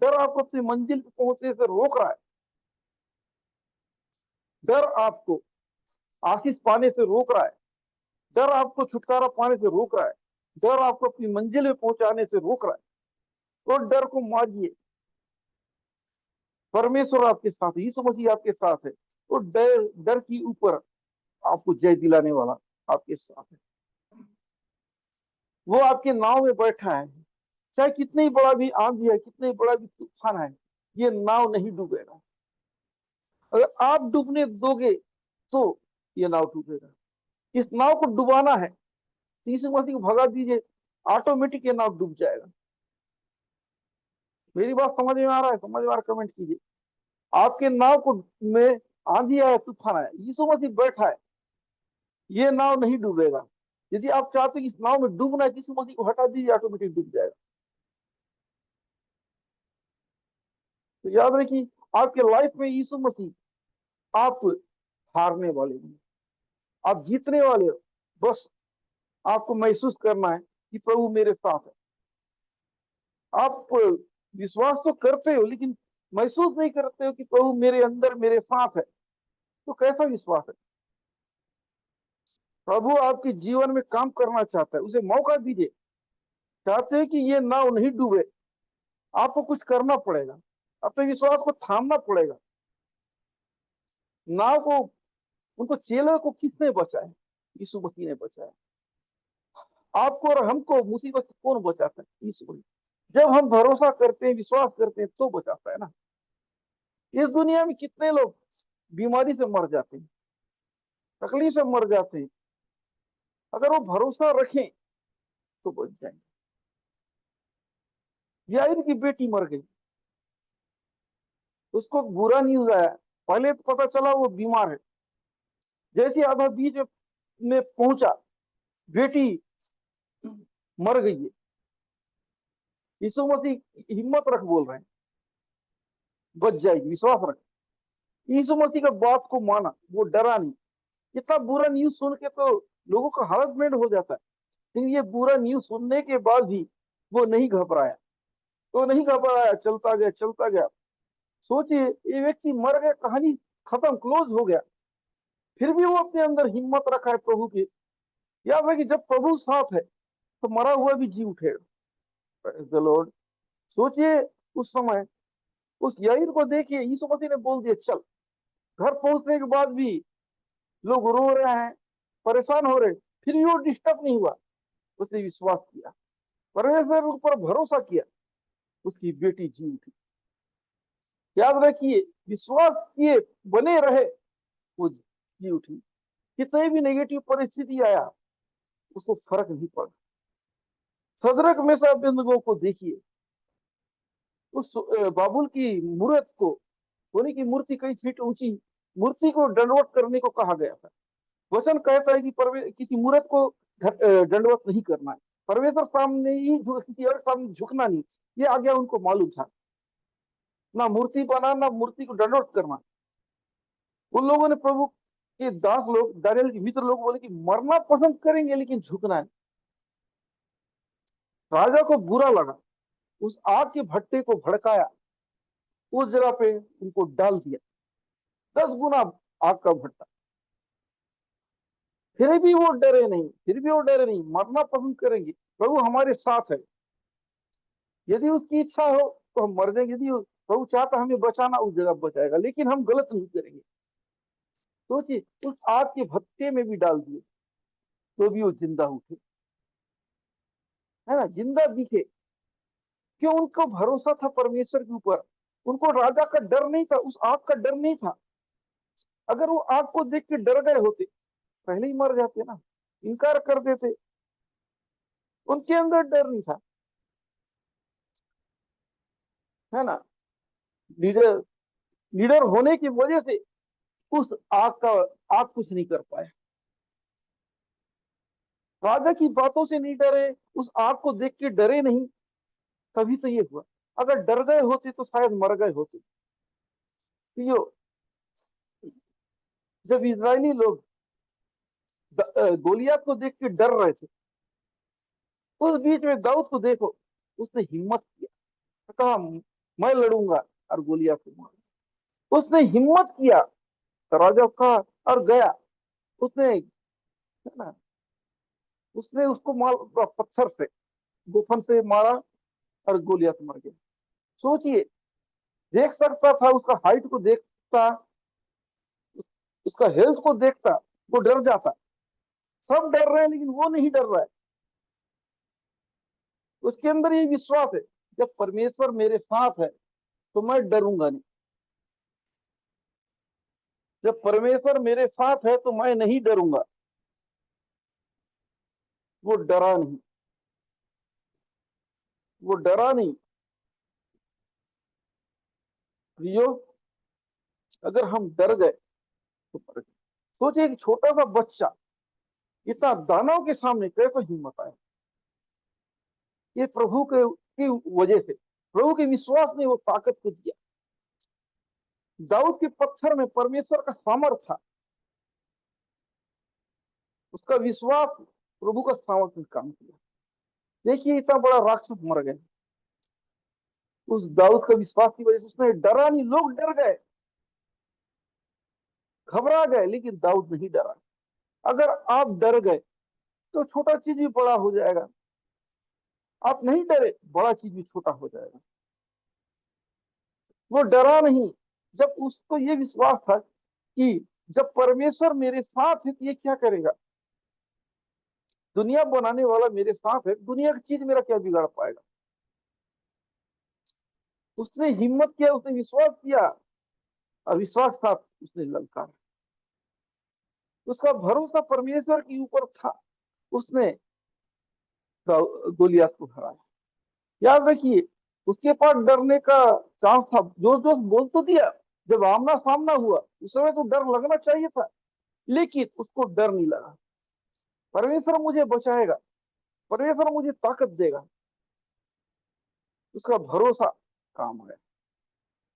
डर आपको अपनी मंजिल पे पहुंचने से रोक रहा है, डर आपको आशीष पाने से रोक रहा है, डर आपको छुटकारा पाने से रोक रहा है, डर आपको अपनी मंजिल में पहुंचाने से रोक रहा है। तो डर को मारिए, परमेश्वर आपके साथ है, यीशु मसीह आपके साथ है। तो डर डर की ऊपर आपको जय दिलाने वाला आपके साथ है। वो आपके नाव में बैठा है, चाहे कितनी बड़ा भी आंधी है, कितने बड़ा भी तूफान है, ये नाव नहीं डूबेगा। अगर आप डूबने दोगे तो ये नाव डूबेगा। इस नाव को डुबाना है, यीशु मसीह को भगा दीजिए, ऑटोमेटिक ये नाव डूब जाएगा। मेरी बात समझ में आ रहा है? समझ में आ रहा, कमेंट कीजिए। आपके नाव को में आंधी आया, तूफान आया, यीशु मसीह बैठा है, ये नाव नहीं डूबेगा। यदि आप चाहते हैं कि इस नाव में डूबना है, यीशु मसीह को हटा दीजिए, ऑटोमेटिक डूब जाएगा। तो याद रखिए, आपके लाइफ में यीशु मसीह, आप हारने वाले नहीं, आप जीतने वाले हो। बस आपको महसूस करना है कि प्रभु मेरे साथ है। आप विश्वास तो करते हो, लेकिन महसूस नहीं करते हो कि प्रभु मेरे अंदर मेरे साथ है। तो कैसा विश्वास है? प्रभु आपके जीवन में काम करना चाहता है, उसे मौका दीजिए। चाहते हैं कि ये नाव नहीं डूबे, आपको कुछ करना पड़ेगा, अपने विश्वास को थामना पड़ेगा। नाव को, उनको चेलों को किसने बचाया? यीशु मसीह ने बचाया। आपको और हमको मुसीबत से कौन बचाता है? यीशु मसीह। जब हम भरोसा करते हैं, विश्वास करते हैं, तो बचाता है ना। इस दुनिया में कितने लोग बीमारी से मर जाते हैं, तकलीफ से मर जाते हैं, अगर वो भरोसा रखें तो बच जाएंगे। याईर की बेटी मर गई, उसको बुरा न्यूज आया, पहले तो पता चला वो बीमार है। जैसे आधा बीच में पहुंचा, बेटी मर गई है। यीशु मसीह हिम्मत रख बोल रहे हैं, बच जाएगी, विश्वास रख। यीशु मसीह का बात को माना, वो डरा नहीं। इतना बुरा न्यूज सुन के तो लोगों का हालत मेंट हो जाता है, लेकिन ये बुरा न्यूज सुनने के बाद भी वो नहीं घबराया। तो नहीं घबराया, चलता गया, चलता गया। सोचिए, ये व्यक्ति मर गया, कहानी खत्म, क्लोज हो गया। फिर भी वो अपने अंदर हिम्मत रखा है प्रभु की। याद है कि जब प्रभु साथ है तो मरा हुआ भी जी उठेगा। Praise the Lord। सोचिए, उस समय उस याईर को देखिए, यीशु मसीह ने बोल दिया चल। घर पहुंचने के बाद भी लोग रो रहे हैं, परेशान हो रहे, फिर भी वो डिस्टर्ब नहीं हुआ। उसने विश्वास किया, परमेश्वर के ऊपर भरोसा किया, उसकी बेटी जी उठी। याद रखिए, विश्वास किए बने रहे, वो जी उठी। कितने भी नेगेटिव परिस्थिति आया, उसको फर्क नहीं पड़ा। सदरक में से अबेदनगो को देखिए, उस बाबुल की मूर्त को, सोने की मूर्ति कई फीट ऊंची मूर्ति को दंडवत करने को कहा गया था। वचन कहता है कि किसी मूर्त को दंडवत नहीं करना है, परमेश्वर सामने ही किसी और सामने झुकना नहीं। ये आज्ञा उनको मालूम था, ना मूर्ति बनाना, ना मूर्ति को दंडवत करना। उन लोगों ने, प्रभु के दास लोग, दानियल के मित्र लोग बोले कि मरना पसंद करेंगे लेकिन झुकना है। राजा को बुरा लगा, उस आग के भट्टे को भड़काया, उस जगह पे उनको डाल दिया, 10 गुना आग का भट्टा। फिर भी वो डरे नहीं, फिर भी वो डरे नहीं, मरना पसंद करेंगे। प्रभु हमारे साथ है, यदि उसकी इच्छा हो तो हम मर जाएंगे, यदि प्रभु चाहता हमें बचाना, उस जगह बचाएगा, लेकिन हम गलत नहीं करेंगे। सोचिए, उस आग के भट्टे में भी डाल दिए तो भी वो जिंदा उठे, है ना, जिंदा दिखे। क्यों? उनको भरोसा था परमेश्वर के ऊपर। उनको राजा का डर नहीं था, उस आग का डर नहीं था। अगर वो आग को देख के डर गए होते, पहले ही मर जाते ना, इनकार कर देते। उनके अंदर डर नहीं था, है ना। लीडर लीडर होने की वजह से उस आग कुछ नहीं कर पाया। राजा की बातों से नहीं डरे, उस आग को देख के डरे नहीं, तभी तो ये हुआ। अगर डर गए होते तो शायद मर गए होते। तो जब इजरायली लोग गोलियत को देख के डर रहे थे, उस बीच में दाऊद को देखो, उसने हिम्मत किया, कहा मैं लड़ूंगा और गोलियत को मारूंगा। उसने हिम्मत किया, तो राजा का और गया, उसने, है ना, उसने उसको मार, पत्थर से, गुफन से मारा और गोलियत मर गया। सोचिए, देख सकता था, उसका हाइट को देखता, उसका हेल्थ को देखता, वो डर जाता। सब डर रहे हैं लेकिन वो नहीं डर रहा है। उसके अंदर ये विश्वास है, जब परमेश्वर मेरे साथ है तो मैं डरूंगा नहीं। जब परमेश्वर मेरे साथ है तो मैं नहीं डरूंगा। वो डरा नहीं, वो डरा नहीं। प्रियो, अगर हम डर गए तो पर सोचिए, एक छोटा सा बच्चा इतना दानव के सामने कैसे हिम्मत आए? ये प्रभु के की वजह से, प्रभु के विश्वास ने वो ताकत को दिया। दाऊद के पत्थर में परमेश्वर का सामर्थ था, उसका विश्वास प्रभु का सामर्थ्य ने काम किया। देखिए, इतना बड़ा राक्षस मर गया उस दाऊद का विश्वास की वजह से। उसने डरा नहीं, लोग डर गए, घबरा गए, लेकिन दाऊद नहीं डरा। अगर आप डर गए तो छोटा चीज भी बड़ा हो जाएगा। आप नहीं डरे, बड़ा चीज भी छोटा हो जाएगा। वो डरा नहीं। जब उसको ये विश्वास था कि जब परमेश्वर मेरे साथ है तो ये क्या करेगा, दुनिया बनाने वाला मेरे साथ है, दुनिया की चीज मेरा क्या बिगाड़ पाएगा। उसने हिम्मत किया, उसने विश्वास किया, और विश्वास था उसने ललकारा। उसका भरोसा परमेश्वर के ऊपर था, उसने गोलियत को हराया। याद रखिए, उसके पास डरने का चांस था, जोर जोर बोल तो दिया। जब आमना सामना हुआ उस समय तो डर लगना चाहिए था, लेकिन उसको डर नहीं लगा। परमेश्वर मुझे बचाएगा, परमेश्वर मुझे ताकत देगा, उसका भरोसा काम है।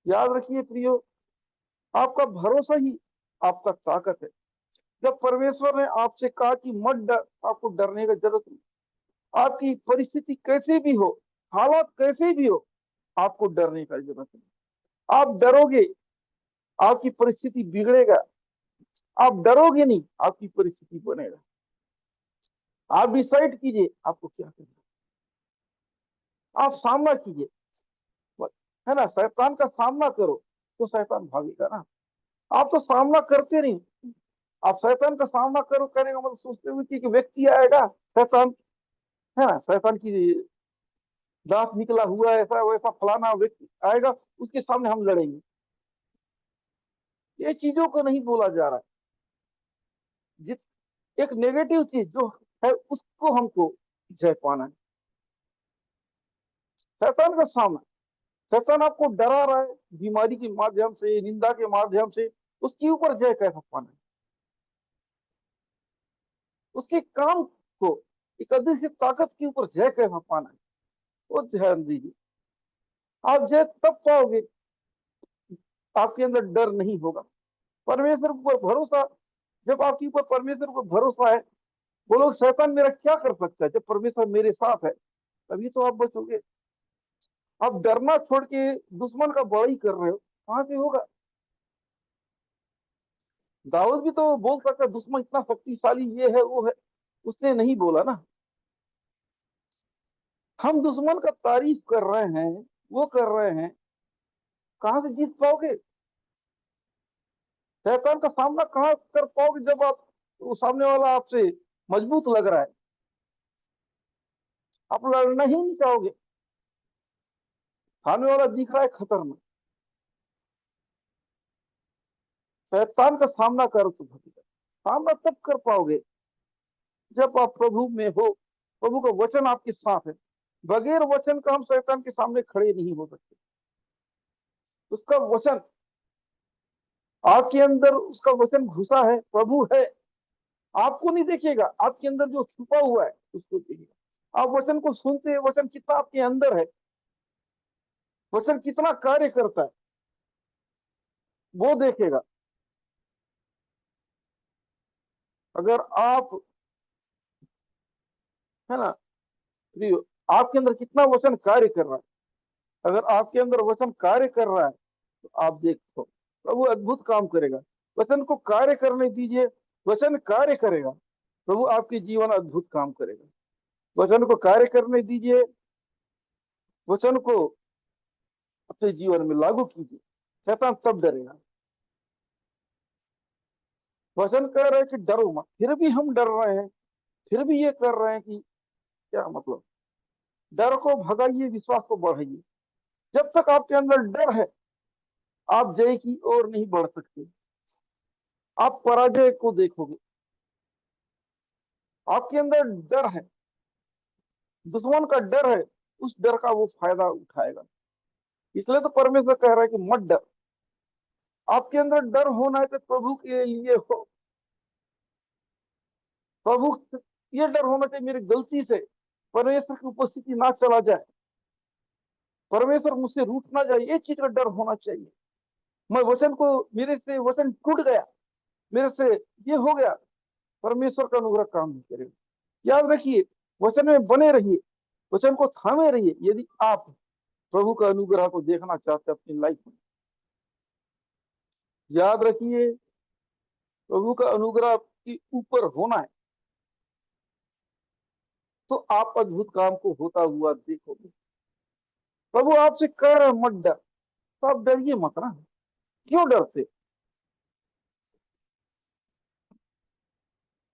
याद रखिए प्रियो, आपका भरोसा ही आपका ताकत है। जब परमेश्वर ने आपसे कहा कि मत डर, आपको डरने की जरूरत नहीं। आपकी परिस्थिति कैसे भी हो, हालात कैसे भी हो, आपको डरने की जरूरत नहीं। आप डरोगे, आपकी परिस्थिति बिगड़ेगा। आप डरोगे नहीं, आपकी परिस्थिति बनेगा। आप डिसाइड कीजिए आपको क्या करना, आप सामना कीजिए, है ना। शैतान का सामना करो तो शैतान भागेगा ना। आप तो सामना करते नहीं। आप शैतान का सामना करो करेगा मतलब सोचते हुए कि एक व्यक्ति आएगा, शैतान, है ना, शैतान की दांत निकला हुआ है, ऐसा वैसा फलाना व्यक्ति आएगा, उसके सामने हम लड़ेंगे। ये चीजों को नहीं बोला जा रहा है। जित एक नेगेटिव चीज जो है उसको हमको जय पाना है। शैतान का सामना, शैतान आपको डरा रहा है बीमारी के माध्यम से, निंदा के माध्यम से, उसके ऊपर जय कैसा पाना है? उसके काम को एक अदृश्य ताकत के ऊपर जय कैसा पाना है, वो ध्यान दीजिए। आप जय तब पाओगे, आपके अंदर डर नहीं होगा, परमेश्वर पर भरोसा। जब आपके ऊपर परमेश्वर पर भरोसा है, बोलो शैतान मेरा क्या कर सकता है, जब परमेश्वर मेरे साथ है तभी तो आप बचोगे। आप डरना छोड़ के दुश्मन का बड़ाई कर रहे हो, कहां से होगा? दाऊद भी तो बोल सकता दुश्मन इतना शक्तिशाली, ये है वो है, उसने नहीं बोला ना। हम दुश्मन का तारीफ कर रहे हैं, वो कर रहे हैं, कहां से जीत पाओगे? शैतान का सामना कहां कर पाओगे जब आप, वो सामने वाला आपसे मजबूत लग रहा है, आप लड़ना ही नहीं चाहोगे। सामने वाला दिख रहा है खतरनाक, शैतान का सामना करो तो भतीजा। सामना तब कर पाओगे जब आप प्रभु में हो, प्रभु का वचन आपके साथ है। बगैर वचन का हम शैतान के सामने खड़े नहीं हो सकते। उसका वचन आपके अंदर, उसका वचन घुसा है, प्रभु है, आपको नहीं देखेगा, आपके अंदर जो छुपा हुआ है उसको देखेगा। आप वचन को सुनते हैं, वचन कितना आपके अंदर है, वचन कितना कार्य करता है, वो देखेगा। अगर आप, है ना, प्रियो, आपके अंदर कितना वचन कार्य कर रहा है। अगर आपके अंदर वचन कार्य कर रहा है तो आप देखो प्रभु अद्भुत काम करेगा। वचन को कार्य करने दीजिए, वचन कार्य करेगा, प्रभु आपके जीवन अद्भुत काम करेगा। वचन को कार्य करने दीजिए, वचन को अपने जीवन में लागू कीजिए, शैतान तब डरेगा। वचन कह रहे हैं कि डरो मत, फिर भी हम डर रहे हैं, फिर भी ये कर रहे हैं कि क्या मतलब? डर को भगाइए, विश्वास को बढ़ाइए। जब तक आपके अंदर डर है, आप जय की ओर नहीं बढ़ सकते, आप पराजय को देखोगे। आपके अंदर डर है, दुश्मन का डर है, उस डर का वो फायदा उठाएगा। इसलिए तो परमेश्वर कह रहा है कि मत डर। आपके अंदर डर होना है तो प्रभु के लिए हो। प्रभु, ये डर होना चाहिए मेरी गलती से परमेश्वर की उपस्थिति ना चला जाए, परमेश्वर मुझसे रूठ ना जाए, ये चीज का डर होना चाहिए। मैं वचन को, मेरे से वचन टूट गया, मेरे से ये हो गया, परमेश्वर का अनुग्रह काम नहीं करेगा। याद रखिए, वचन में बने रहिए, वचन को थामे रहिए, यदि आप प्रभु का अनुग्रह को देखना चाहते हैं अपनी लाइफ में। याद रखिए, प्रभु का अनुग्रह के ऊपर होना है तो आप अद्भुत काम को होता हुआ देखोगे। प्रभु आपसे कह रहे मत डर, तो आप डरिए मत ना। क्यों डरते?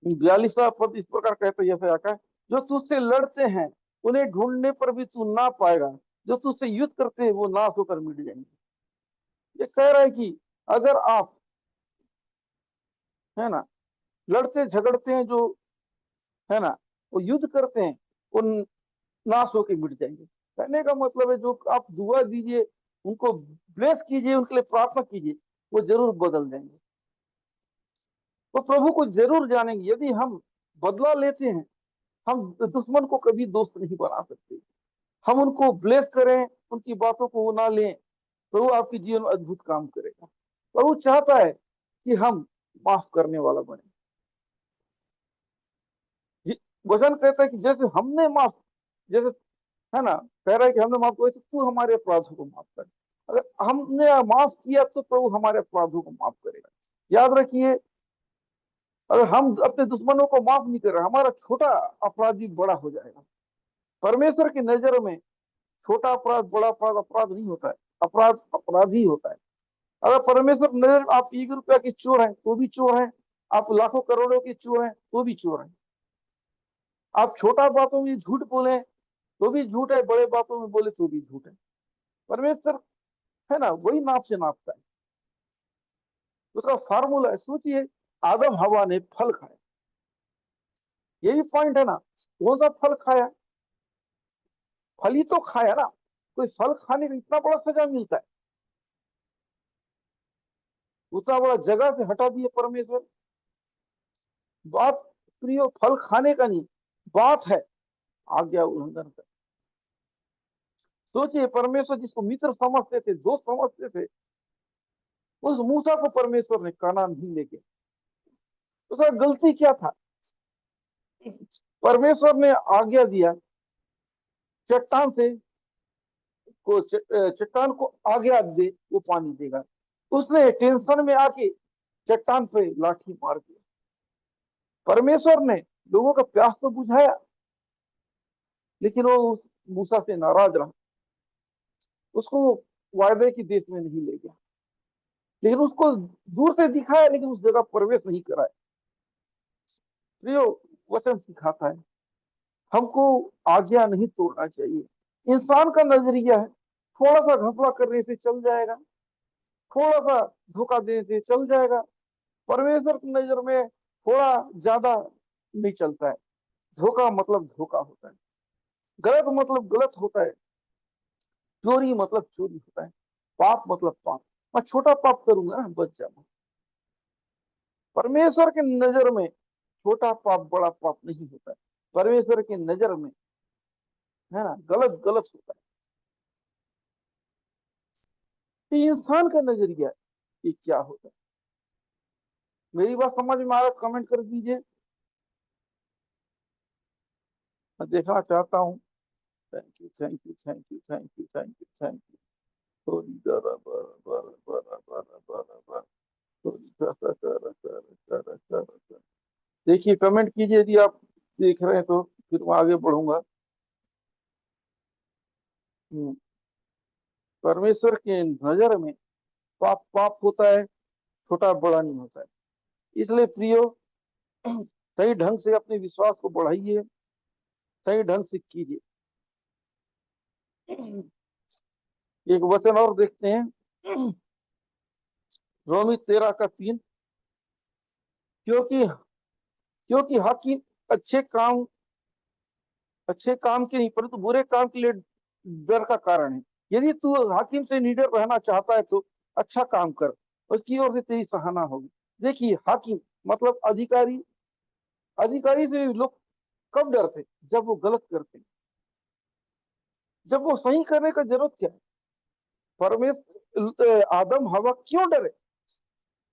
42वां पद इस प्रकार कहते हैं, जैसे आका, जो तुझसे लड़ते हैं उन्हें ढूंढने पर भी तू ना पाएगा, जो तुझसे युद्ध करते हैं वो नाश होकर मिट जाएंगे। ये कह रहा है कि अगर आप, है ना, लड़ते झगड़ते हैं, जो, है ना, वो युद्ध करते हैं, वो नाश होकर मिट जाएंगे। कहने का मतलब है, जो आप दुआ दीजिए, उनको ब्लेस कीजिए, उनके लिए प्रार्थना कीजिए, वो जरूर बदल जाएंगे। तो प्रभु को जरूर जानेंगे। यदि हम बदला लेते हैं, हम दुश्मन को कभी दोस्त नहीं बना सकते। हम उनको ब्लेस करें, उनकी बातों को वो ना लें, प्रभु आपके जीवन में अद्भुत काम करेगा। प्रभु चाहता है कि हम माफ करने वाला बने। वचन कहता है कि जैसे हमने माफ, जैसे, है ना, कह रहा है कि हमने माफ किया, वैसे तू हमारे अपराधों को माफ कर। अगर हमने माफ किया तो प्रभु हमारे अपराधों को माफ करेगा। याद रखिए, अगर हम अपने दुश्मनों को माफ नहीं कर रहे, हमारा छोटा अपराध भी बड़ा हो जाएगा। परमेश्वर की नजर में छोटा अपराध बड़ा अपराध अपराध नहीं होता है, अपराध अपराध ही होता है। अगर परमेश्वर की नजर में आप 1 रुपया के चोर हैं तो भी चोर हैं, आप लाखों करोड़ों के चोर हैं तो भी चोर हैं। आप छोटा बातों में झूठ बोले तो भी झूठ है, बड़े बातों में बोले तो भी झूठ है। परमेश्वर, है ना, वही नाप से नापता है। उसका फार्मूला है। सोचिए, आदम हवा ने फल खाया, यही पॉइंट है ना। कौन सा फल खाया? फल ही तो खाया ना। कोई फल खाने का इतना बड़ा सजा मिलता है? उतना बड़ा जगह से हटा दिए परमेश्वर। बात, प्रियो, फल खाने का नहीं, बात है आज्ञा उल्लंघन का। सोचिए, परमेश्वर जिसको मित्र समझते थे, दोस्त समझते थे, उस मूसा को परमेश्वर ने कानान नहीं लेके, उसका गलती क्या था? परमेश्वर ने आज्ञा दिया, चट्टान से को चट्टान को आज्ञा दे, वो पानी देगा। उसने टेंशन में आके चट्टान पे लाठी मार दिया। परमेश्वर ने लोगों का प्यास तो बुझाया, लेकिन वो उस मूसा से नाराज रहा, उसको वायदे की देश में नहीं ले गया, लेकिन उसको दूर से दिखाया, लेकिन उस जगह प्रवेश नहीं कराया। प्रियो, वचन सिखाता है हमको आज्ञा नहीं तोड़ना चाहिए। इंसान का नजरिया है, थोड़ा सा घपला करने से चल जाएगा, थोड़ा सा धोखा देने से चल जाएगा। परमेश्वर की नजर में थोड़ा ज्यादा नहीं चलता है। धोखा मतलब धोखा होता है, गलत मतलब गलत होता है, चोरी मतलब चोरी होता है, पाप मतलब पाप। मैं छोटा पाप करूंगा ना, बच जाऊंगा। परमेश्वर की नजर में छोटा पाप बड़ा पाप नहीं होता है। परमेश्वर की नजर में, है ना, गलत गलत होता है। ये इंसान का नजरिया है, ये क्या होता है। मेरी बात समझ में आ रहा, कमेंट कर दीजिए, मैं देखना चाहता हूँ। Thank you, thank you, thank you, thank you, thank you, thank you. थोड़ी जरा बरा बरा बरा बरा बरा बरा, थोड़ी जरा जरा जरा जरा जरा जरा। देखिए, कमेंट कीजिए यदि आप देख रहे हैं तो, फिर मैं आगे बढ़ूंगा। हम्म, परमेश्वर के नजर में पाप पाप होता है, छोटा बड़ा नहीं होता है। इसलिए प्रियो, सही ढंग से अपने विश्वास को बढ़ाइए, सही ढंग से कीजिए। एक वचन और देखते हैं, रोमी 13 का 3। क्योंकि क्योंकि हाकिम अच्छे काम अच्छे काम के नहीं परंतु बुरे काम के लिए डर का कारण है। यदि तू हाकिम से निडर रहना चाहता है तो अच्छा काम कर, उसकी ओर से तेरी सराहना होगी। देखिए, हाकिम मतलब अधिकारी। अधिकारी से लोग कब डरते? जब वो गलत करते हैं। जब वो सही करने का जरूरत क्या है? परमेश्वर आदम हवा क्यों डरे?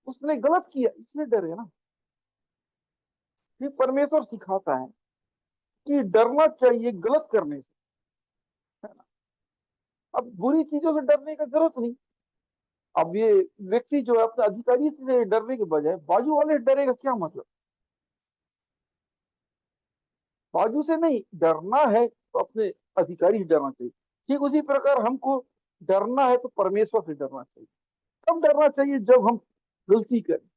उसने गलत किया इसलिए डरे ना। फिर परमेश्वर सिखाता है कि डरना चाहिए गलत करने से, है ना। अब बुरी चीजों से डरने का जरूरत नहीं। अब ये व्यक्ति जो है अपने अधिकारी से डरने के बजाय बाजू वाले से डरेगा, क्या मतलब? बाजू से नहीं डरना है तो अपने अधिकारी से डरना चाहिए। ठीक उसी प्रकार हमको डरना है तो परमेश्वर से डरना चाहिए। कब डरना चाहिए? जब हम गलती करें।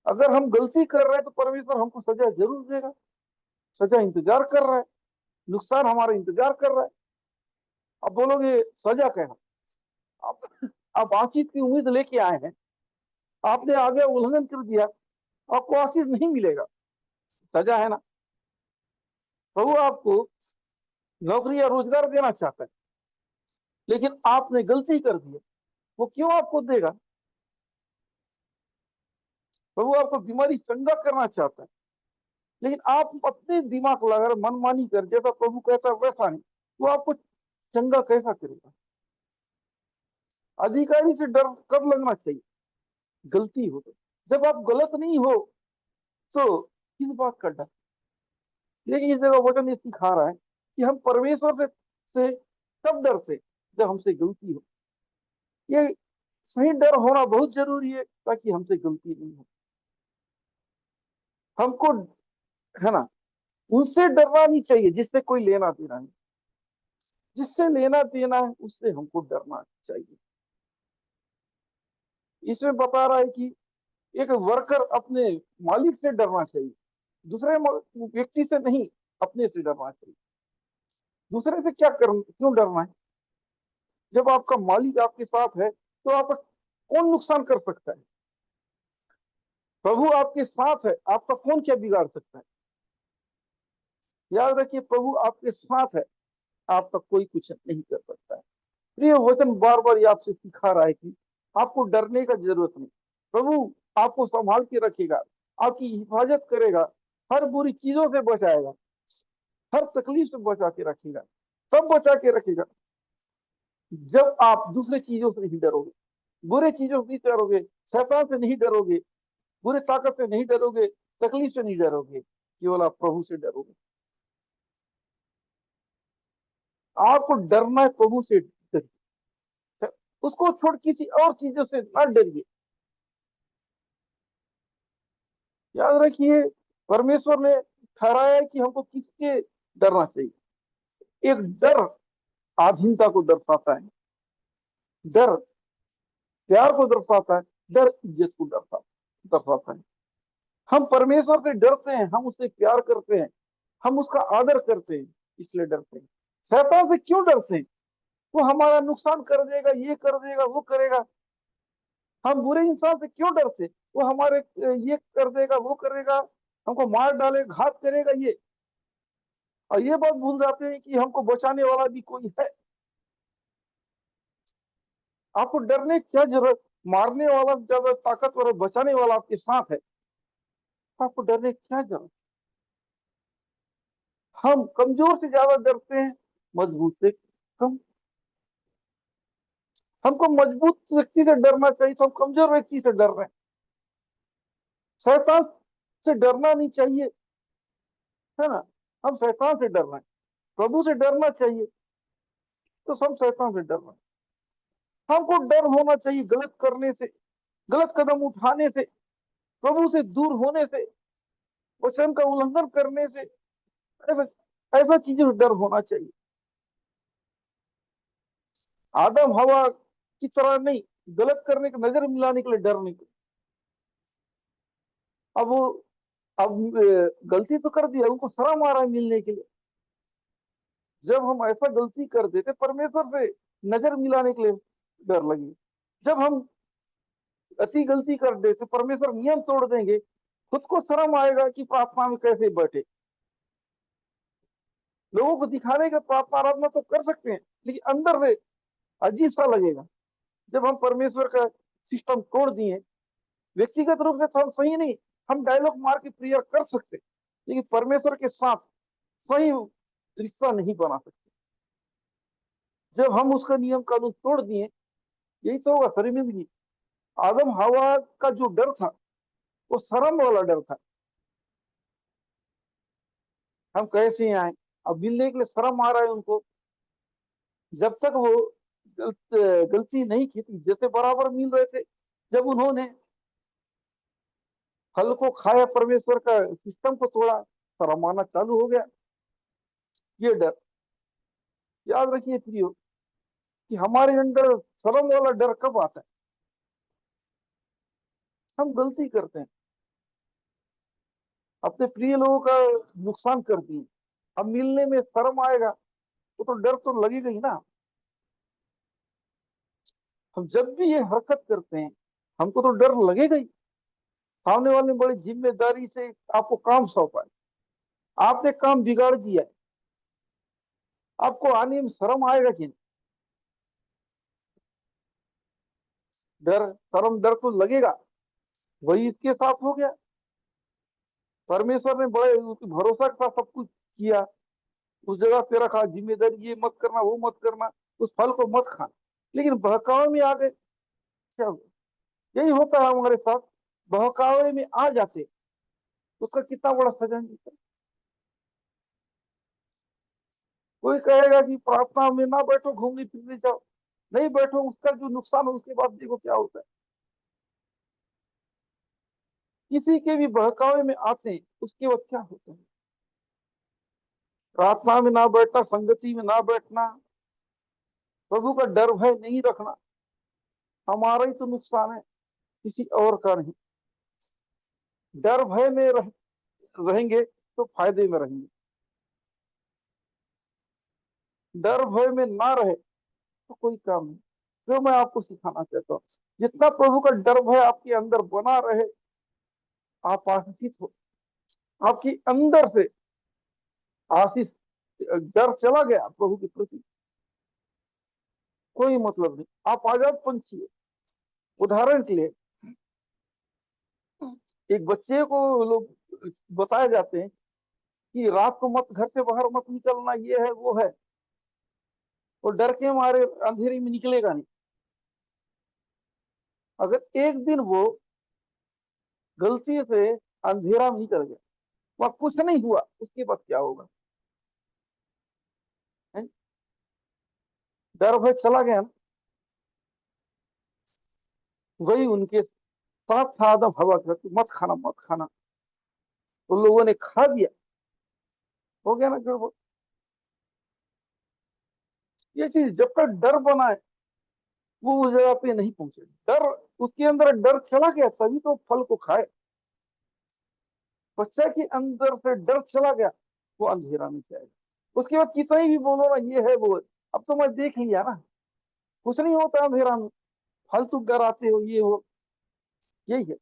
अगर हम गलती कर रहे हैं तो परमेश्वर हमको सजा जरूर देगा। सजा इंतजार कर रहा है, नुकसान हमारा इंतजार कर रहा है। अब बोलोगे सजा क्या है? आप आशीष की उम्मीद लेके आए हैं, आपने आगे उल्लंघन कर दिया, आपको आशीष नहीं मिलेगा, सजा है ना। प्रभु आपको नौकरी या रोजगार देना चाहता है, लेकिन आपने गलती कर दी, वो क्यों आपको देगा? प्रभु आपको बीमारी चंगा करना चाहता है, लेकिन आप अपने दिमाग लगाकर मनमानी कर, जैसा प्रभु कहता है वैसा नहीं, वो आपको चंगा कैसा करेगा? अधिकारी से डर कब लगना चाहिए? गलती हो तो। जब आप गलत नहीं हो तो किस बात का डर? लेकिन इस जगह वचन ये सिखा रहा है कि हम परमेश्वर से कब डरते? जब हमसे गलती हो। ये सही डर होना बहुत जरूरी है ताकि हमसे गलती नहीं हो। हमको, है ना, उनसे डरना नहीं चाहिए जिससे कोई लेना देना नहीं। जिससे लेना देना है उससे हमको डरना चाहिए। इसमें बता रहा है कि एक वर्कर अपने मालिक से डरना चाहिए, दूसरे व्यक्ति से नहीं, अपने से डरना चाहिए। दूसरे से क्यों डरना है? जब आपका मालिक आपके साथ है तो आपका कौन नुकसान कर सकता है? प्रभु आपके साथ है, आपका कौन क्या बिगाड़ सकता है? याद रखिए, प्रभु आपके साथ है, आपका कोई कुछ नहीं कर सकता है। प्रिय वचन बार बार ये आपसे सिखा रहा है कि आपको डरने का जरूरत नहीं। प्रभु आपको संभाल के रखेगा, आपकी हिफाजत करेगा, हर बुरी चीजों से बचाएगा, हर तकलीफ से बचा के रखेगा। सब बचा के रखेगा जब आप दूसरे चीजों से नहीं डरोगे, बुरे चीजों से नहीं डरोगे, शैतान से नहीं डरोगे, बुरे ताकत से नहीं डरोगे, तकलीफ से नहीं डरोगे, केवल आप प्रभु से डरोगे। आपको डरना है प्रभु से, डरिए। उसको छोड़ किसी और चीजों से न डरिए। याद रखिए, परमेश्वर ने ठहराया है कि हमको किसके डरना चाहिए। एक डर आधीनता को दर्शाता है, डर प्यार को दर्शाता है, डर इज्जत को दर्शाता है। हम परमेश्वर से डरते हैं, हम उससे प्यार करते हैं, हम उसका आदर करते हैं, इसलिए डरते हैं। शैतान से क्यों डरते हैं? वो हमारा नुकसान कर देगा, ये कर देगा, वो करेगा। हम बुरे इंसान से क्यों डरते? वो हमारे ये कर देगा, वो करेगा, हमको मार डालेगा, घात करेगा, ये। और ये बात भूल जाते हैं कि हमको बचाने वाला भी कोई है। आपको डरने की क्या जरूरत? मारने वाला ज्यादा ताकतवर और बचाने वाला आपके साथ है, तो आपको डरने की क्या जरूरत? हम कमजोर से ज्यादा डरते हैं, मजबूत से कम। हमको मजबूत व्यक्ति से डरना चाहिए तो हम कमजोर व्यक्ति से डर रहे हैं। शैतान से डरना नहीं चाहिए, है ना। हम शैतान से डर रहे हैं। प्रभु से डरना चाहिए तो हम शैतान से डर रहे हैं। हमको डर होना चाहिए गलत करने से, गलत कदम उठाने से, प्रभु से दूर होने से, वचन का उल्लंघन करने से। ऐसा ऐसा चीजों से डर होना चाहिए। आदम हवा की तरह नहीं, गलत करने की नजर मिलाने के लिए डर नहीं। अब वो अब गलती तो कर दिया, उनको शर्म आ रहा है मिलने के लिए। जब हम ऐसा गलती कर देते परमेश्वर से नजर मिलाने के लिए डर लगे। जब हम अति गलती कर देते परमेश्वर नियम तोड़ देंगे, खुद को शर्म आएगा कि प्रार्थना में कैसे बैठे। लोगों को दिखाने का प्रार्थना आराधना तो कर सकते हैं, लेकिन अंदर से अजीब सा लगेगा जब हम परमेश्वर का सिस्टम तोड़ दिए। व्यक्तिगत रूप से तो हम सही नहीं, हम डायलॉग मार के प्रेयर कर सकते, लेकिन परमेश्वर के साथ सही रिश्ता नहीं बना सकते। जब हम उसका नियम कानून तोड़ दिए, यही तो होगा शर्मिंदगी। आदम हवा का जो डर था वो शर्म वाला डर था। हम कैसे आए, अब मिलने के लिए शर्म आ रहा है उनको। जब तक वो गलती नहीं की थी, जैसे बराबर मिल रहे थे, जब उन्होंने फल को खाया, परमेश्वर का सिस्टम को तोड़ा, शर्म आना चालू हो गया। ये डर याद रखिए प्रियो, कि हमारे अंदर शर्म वाला डर कब आता है, हम गलती करते हैं, अपने प्रिय लोगों का नुकसान कर दिए। अब मिलने में शर्म आएगा, वो तो डर तो लगेगा ही ना। हम जब भी ये हरकत करते हैं, हमको तो डर लगेगा ही। सामने वाले ने बड़ी जिम्मेदारी से आपको काम सौंपा है, आपने काम बिगाड़ दिया है, आपको आने में शर्म आएगा कि नहीं? डर, शर्म डर तो लगेगा। वही इसके साथ हो गया। परमेश्वर ने बड़े भरोसा के साथ सब कुछ किया, उस जगह पे रखा जिम्मेदारी, ये मत करना वो मत करना, उस फल को मत खाना, लेकिन बहकावे में आ गए। क्या हुआ? यही होता है हमारे साथ, बहकावे में आ जाते, उसका कितना बड़ा सजा मिलता है। कोई कहेगा कि प्रार्थना में ना बैठो, घूमने फिरने जाओ, नहीं बैठो, उसका जो नुकसान हो उसके बाद देखो क्या होता है। किसी के भी बहकावे में आते हैं, उसके बाद क्या होता है। प्रार्थना में ना बैठना, संगति में ना बैठना, प्रभु का डर भय नहीं रखना, हमारा ही तो नुकसान है, किसी और का नहीं। डर भय में रहेंगे तो फायदे में रहेंगे, डर भय में ना रहे तो कोई काम नहीं। जो मैं आपको सिखाना चाहता हूँ, जितना प्रभु का डर भय आपके अंदर बना रहे, आप आशीषित हो। आपके अंदर से आशीष, डर चला गया प्रभु के प्रति, कोई मतलब नहीं, आप आजाद पंछी हो। उदाहरण के लिए, एक बच्चे को लोग बताए जाते हैं कि रात को मत, घर से बाहर मत निकलना, ये है वो है, वो डर के मारे अंधेरे में निकलेगा नहीं। अगर एक दिन वो गलती से अंधेरा में निकल गया, वह कुछ नहीं हुआ, उसके बाद क्या होगा? है? डर भय चला गया ना। वही उनके साथ था, आदम हवा का, मत खाना मत खाना, उन लोगों ने खा दिया, हो गया ना गड़बड़। ये चीज जब तक डर बना है, वो उस जगह पे नहीं पहुंचे। डर, उसके अंदर डर चला गया तभी तो फल को खाए। बच्चा के अंदर से डर चला गया, वो अंधेरा में जाएगा। उसके बाद कितना ही भी बोलो ना ये है वो है, अब तो मैं देख लिया ना, कुछ नहीं होता अंधेरा में, फालतू डराते हो ये हो। यही है,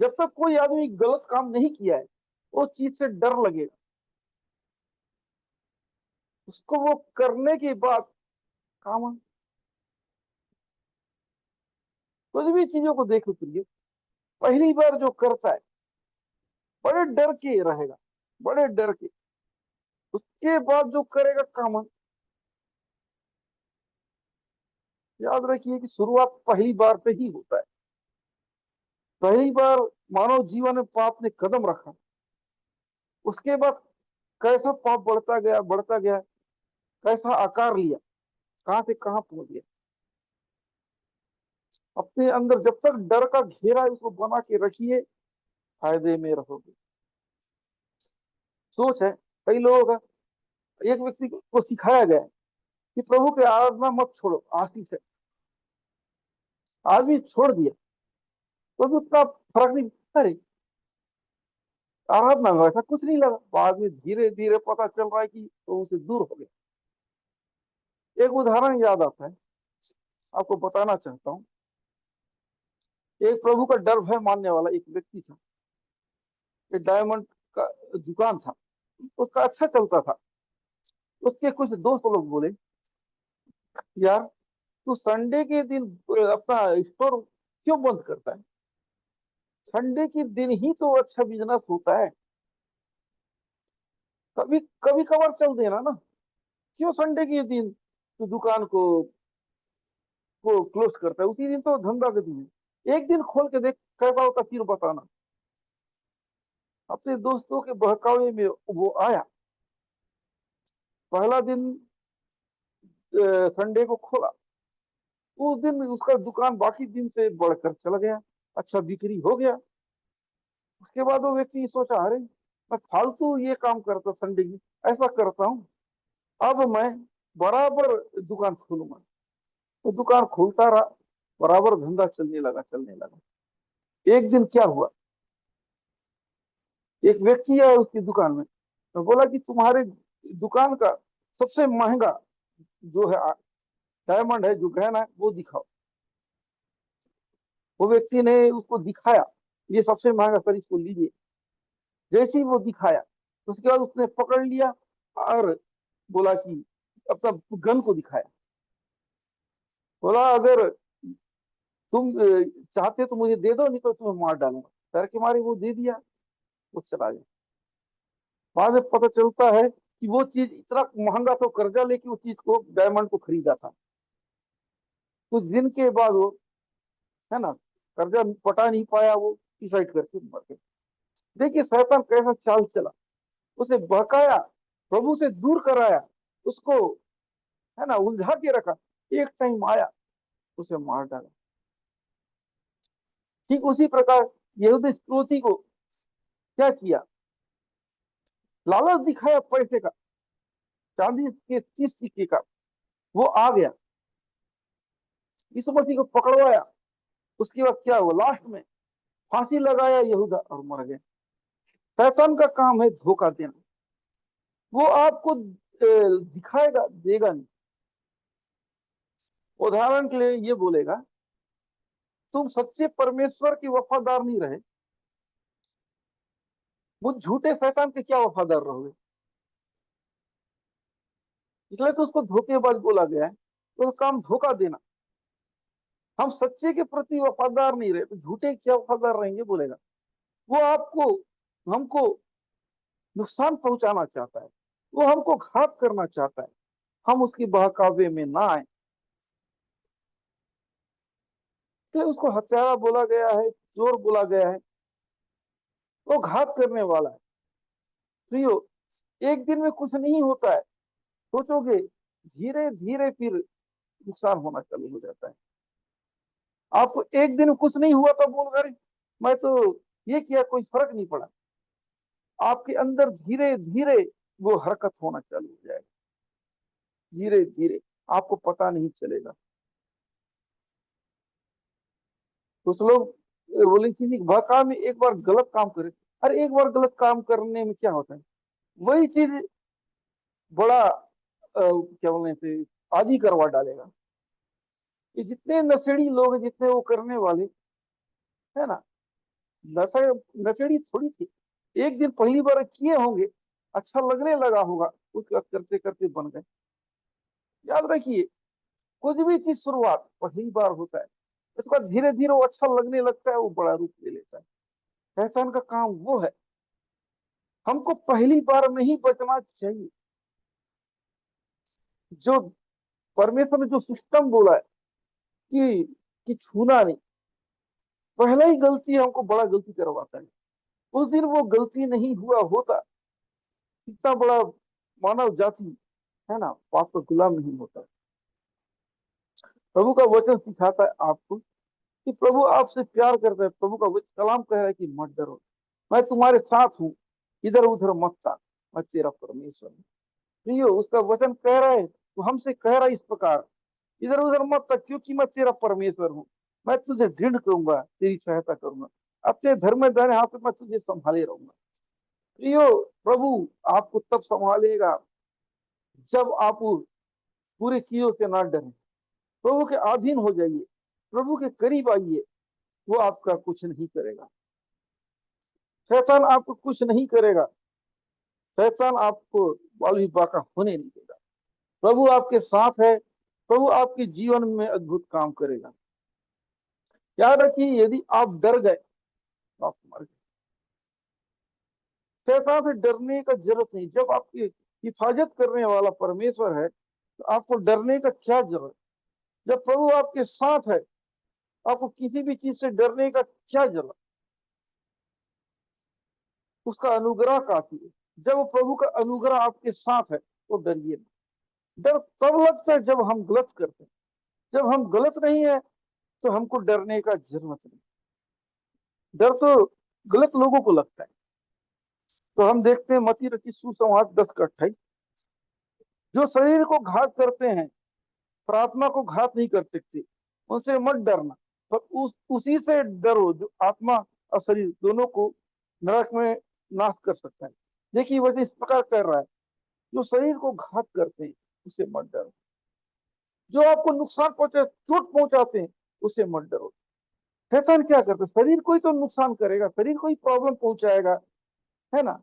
जब तक कोई आदमी गलत काम नहीं किया है, वो चीज से डर लगेगा, उसको वो करने के बाद काम। कुछ भी चीजों को देखो प्रिय, पहली बार जो करता है बड़े डर के रहेगा, बड़े डर के, उसके बाद जो करेगा काम। याद रखिए कि शुरुआत पहली बार पे ही होता है। पहली बार मानव जीवन में पाप ने कदम रखा, उसके बाद कैसा पाप बढ़ता गया बढ़ता गया, कैसा आकार लिया, कहां से कहां पहुंच गया। अपने अंदर जब तक डर का घेरा है, उसको बना के रखिए, फायदे में रहोगे। सोच है कई लोगों का, एक व्यक्ति को सिखाया गया है कि प्रभु के आराधना मत छोड़ो, आशीष है। आदमी छोड़ दिया तो भी उतना फर्क नहीं। अरे आराधना में ऐसा कुछ नहीं लगा, बाद में धीरे धीरे पता चल रहा है कि तो उसे दूर हो गया। एक उदाहरण याद आता है, आपको बताना चाहता हूँ। एक प्रभु का डर भय मानने वाला एक व्यक्ति था। एक डायमंड का दुकान था, उसका अच्छा चलता था। उसके कुछ दोस्त लोग बोले, यार तू संडे के दिन अपना स्टोर क्यों बंद करता है? संडे के दिन ही तो अच्छा बिजनेस होता है, कभी कभी कभार चल देना ना। क्यों संडे के दिन तू दुकान को क्लोज करता है? उसी दिन तो धंधा का दिन है, एक दिन खोल के देख कैसा होता, फिर बताना। अपने दोस्तों के बहकावे में वो आया, पहला दिन संडे को खोला। उस दिन उसका दुकान बाकी दिन से बढ़कर चला गया, अच्छा बिक्री हो गया। उसके बाद वो व्यक्ति सोचा, अरे मैं फालतू ये काम करता संडे की, ऐसा करता हूँ, अब मैं बराबर दुकान खोलूंगा। तो दुकान खोलता रहा, बराबर धंधा चलने लगा चलने लगा। एक दिन क्या हुआ, एक व्यक्ति आया उसकी दुकान में, तो बोला कि तुम्हारे दुकान का सबसे महंगा जो है डायमंड है, जो गहना है, वो दिखाओ। वो व्यक्ति ने उसको दिखाया, ये सबसे महंगा सर, इसको लीजिए। जैसे ही वो दिखाया, उसके बाद उसने पकड़ लिया और बोला कि अपना गन को दिखाया। बोला, अगर तुम चाहते तो मुझे दे दो, नहीं तो तुम्हें मार डालूंगा। डर के मारे वो दे दिया, वो चला गया। बाद में पता चलता है कि वो चीज इतना महंगा था, कर्जा लेके उस चीज को, डायमंड को खरीदा था। कुछ दिन के बाद वो, है ना, कर्जा पटा नहीं पाया, वो सुसाइड करके मर गया। देखिए शैतान कैसा चाल चला, उसे बहकाया, प्रभु से दूर कराया, उसको, है ना, उलझा के रखा। एक टाइम आया, उसे मार डाला। ठीक उसी प्रकार यहूदी इस्करियोती को क्या किया, लालच दिखाया पैसे का, चांदी के 30 सिक्के का। वो आ गया, यीशु मसीह को पकड़वाया। उसके बाद क्या हुआ, लास्ट में फांसी लगाया यहूदा और मर गया। शैतान का काम है धोखा देना। वो आपको दिखाएगा, देगा नहीं। उदाहरण के लिए ये बोलेगा, तुम सच्चे परमेश्वर के वफादार नहीं रहे, वो झूठे शैतान के क्या वफादार रहोगे? इसलिए तो उसको धोखेबाज बोला गया है, तो काम धोखा देना। हम सच्चे के प्रति वफादार नहीं रहे तो झूठे क्या वफादार रहेंगे, बोलेगा। वो आपको, हमको नुकसान पहुंचाना चाहता है, वो हमको घात करना चाहता है, हम उसकी बहकावे में ना आए। तो उसको हत्यारा बोला गया है, चोर बोला गया है, वो घात करने वाला है। प्रियो, एक दिन में कुछ नहीं होता है, सोचोगे, धीरे धीरे फिर नुकसान होना चालू हो जाता है। आपको एक दिन में कुछ नहीं हुआ तो बोल कर, मैं तो ये किया, कोई फर्क नहीं पड़ा। आपके अंदर धीरे धीरे वो हरकत होना चालू हो जाएगा, धीरे धीरे, आपको पता नहीं चलेगा। कुछ लोग बोले कि वाकई में एक बार गलत काम करे, अरे एक बार गलत काम करने में क्या होता है, वही चीज बड़ा क्या बोलने से आज ही करवा डालेगा। ये जितने नशेड़ी लोग हैं, जितने वो करने वाले, है ना, नशा, नशेड़ी थोड़ी थी, एक दिन पहली बार किए होंगे, अच्छा लगने लगा होगा, उसके बाद करते करते बन गए। याद रखिए, कुछ भी चीज शुरुआत पहली बार होता है, उसके बाद धीरे धीरे वो अच्छा लगने लगता है, वो बड़ा रूप ले लेता है। शैतान का काम वो है, हमको पहली बार में ही बचना चाहिए। जो परमेश्वर ने जो सिस्टम बोला है कि छूना नहीं, पहला ही गलती हमको बड़ा गलती करवाता है। उस दिन वो गलती नहीं हुआ होता, इतना बड़ा मानव जाति, है ना, पाप का गुलाम नहीं होता। प्रभु का वचन सिखाता है आपको कि प्रभु आपसे प्यार करता है। प्रभु का वचन कलाम कह रहा है कि मत डरो, मैं तुम्हारे साथ हूँ, इधर उधर मत ताक, मैं तेरा परमेश्वर हूँ। प्रियो, उसका वचन कह रहा है, तो हमसे कह रहा है इस प्रकार, इधर उधर मत ताक, क्योंकि मैं तेरा परमेश्वर हूँ। मैं तुझे दृढ़ करूंगा, तेरी सहायता करूंगा, अपने धर्म में दाहिने हाथ में मैं तुझे संभाले रहूंगा। प्रियो, प्रभु आपको तब संभालेगा जब आप पूरी चीजों से ना डरें। प्रभु के अधीन हो जाइए, प्रभु के करीब आइए, वो आपका कुछ नहीं करेगा। शैतान आपको कुछ नहीं करेगा। शैतान आपको बालू बाका होने नहीं देगा। प्रभु आपके साथ है। प्रभु आपके जीवन में अद्भुत काम करेगा। याद रखिए, यदि आप डर गए तो आप मर गए। शैतान से डरने का जरूरत नहीं। जब आपकी हिफाजत करने वाला परमेश्वर है तो आपको डरने का क्या जरूरत। जब प्रभु आपके साथ है, आपको किसी भी चीज से डरने का क्या जरूरत। उसका अनुग्रह काफी है। जब प्रभु का अनुग्रह आपके साथ है तो डरिए नहीं। डर तब लगता है जब हम गलत करते हैं। जब हम गलत नहीं है तो हमको डरने का जरूरत नहीं। डर तो गलत लोगों को लगता है। तो हम देखते हैं मत्ती रचित सुसमाचार 10 का 28, जो शरीर को घात करते हैं प्रार्थना को घात नहीं कर सकते, उनसे मत डरना, पर उसी से डरो जो आत्मा और शरीर दोनों को नरक में नाश कर सकता है। देखिए वजह इस प्रकार कर रहा है, जो शरीर को घात करते हैं उसे मत डरो। जो आपको नुकसान पहुंचा चोट पहुंचाते हैं उसे मत डरो। शैतान क्या करता है, शरीर को ही तो नुकसान करेगा, शरीर को ही प्रॉब्लम पहुंचाएगा, है ना।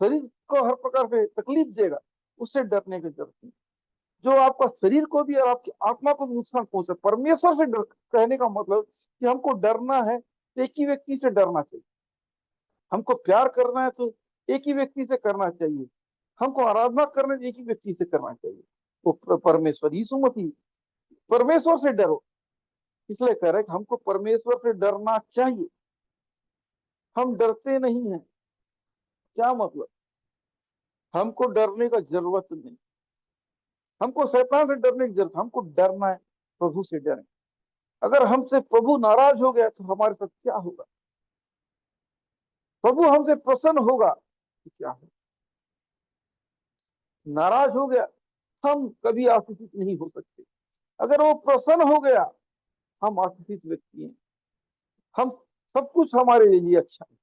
शरीर को हर प्रकार से तकलीफ देगा, उससे डरने की जरूरत नहीं। जो आपका शरीर को भी और आपकी आत्मा को भी नुकसान पहुंचे, परमेश्वर से डर। कहने का मतलब कि हमको डरना है तो एक ही व्यक्ति से डरना चाहिए। हमको प्यार करना है तो एक ही व्यक्ति से करना चाहिए। हमको आराधना करना है एक ही व्यक्ति से करना चाहिए, वो परमेश्वर यीशु मसीह। परमेश्वर से डरो। इसलिए कह रहे हैं कि हमको परमेश्वर से डरना चाहिए। हम डरते नहीं हैं। क्या मतलब, हमको डरने का जरूरत नहीं। हमको शैतान से डरने की जरूरत, हमको डरना है प्रभु से डरें। अगर हमसे प्रभु नाराज हो गया तो हमारे साथ क्या होगा। प्रभु हमसे प्रसन्न होगा तो क्या होगा। नाराज हो गया, हम कभी आशीषित नहीं हो सकते। अगर वो प्रसन्न हो गया, हम आशीषित व्यक्ति हैं। हम सब कुछ हमारे लिए अच्छा है।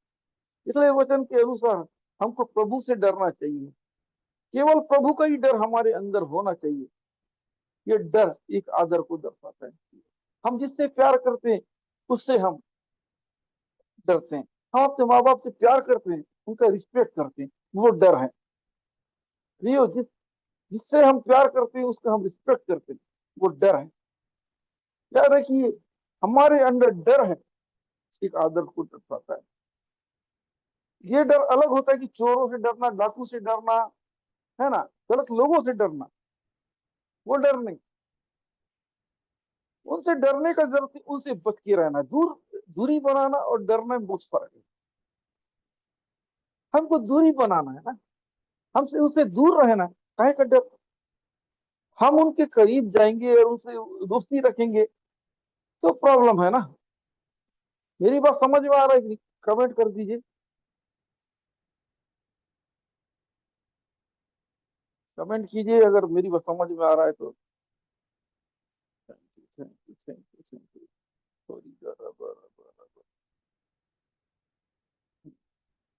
इसलिए वचन के अनुसार हमको प्रभु से डरना चाहिए। केवल प्रभु का ही डर हमारे अंदर होना चाहिए। ये डर एक आदर को दर्शाता है। हम जिससे प्यार करते हैं उससे हम डरते हैं। हम अपने माँ बाप से प्यार करते हैं, उनका रिस्पेक्ट करते हैं, वो डर है। प्रियो, जिससे हम प्यार करते हैं उसका हम रिस्पेक्ट करते हैं, वो डर है। याद रखिए, हमारे अंदर डर है, एक आदर को दर्शाता है। ये डर अलग होता है कि चोरों से डरना, डाकू से डरना, है ना, गलत लोगों से डरना। वो डर नहीं। उनसे डरने का जरूरत है, उनसे बच के रहना। दूरी बनाना और डरना में बहुत फर्क है। हमको दूरी बनाना है ना, हमसे उससे दूर रहना है। काहे का डर। हम उनके करीब जाएंगे और उनसे दोस्ती रखेंगे तो प्रॉब्लम है ना। मेरी बात समझ में आ रहा है कि कमेंट कर दीजिए। कमेंट कीजिए अगर मेरी बात समझ में आ रहा है तो। Thank you, thank you, thank you, thank you. Sorry,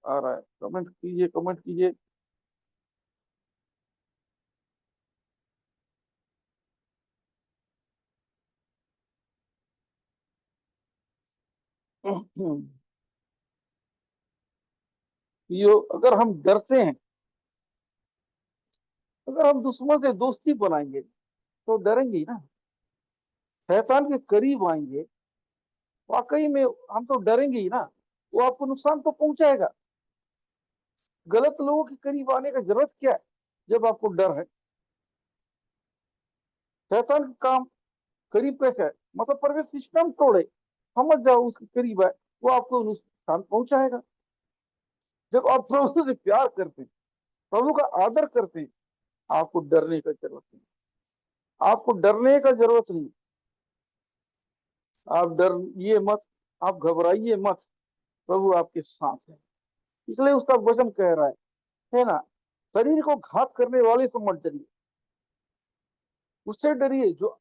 आ रहा है, कमेंट कीजिए, कमेंट कीजिए। यो, अगर हम डरते हैं, अगर हम दुश्मन से दोस्ती बनाएंगे तो डरेंगे ही ना। शैतान के करीब आएंगे, वाकई में हम तो डरेंगे ही ना। वो आपको नुकसान तो पहुंचाएगा। गलत लोगों के करीब आने का जरूरत क्या है जब आपको डर है। शैतान का काम करीब कैसे है, मतलब परवेश सिस्टम तोड़े, समझ जाओ उसके करीब है, वो आपको नुकसान पहुंचाएगा। जब आप प्रभु से प्यार करते हैं, प्रभु का आदर करते हैं, आपको डरने का जरूरत नहीं। आपको डरने का जरूरत नहीं। आप डरिए मत, आप घबराइए मत। प्रभु आपके साथ है। इसलिए उसका वचन कह रहा है ना, शरीर को घात करने वाले से मत डरिए, उससे डरिए जो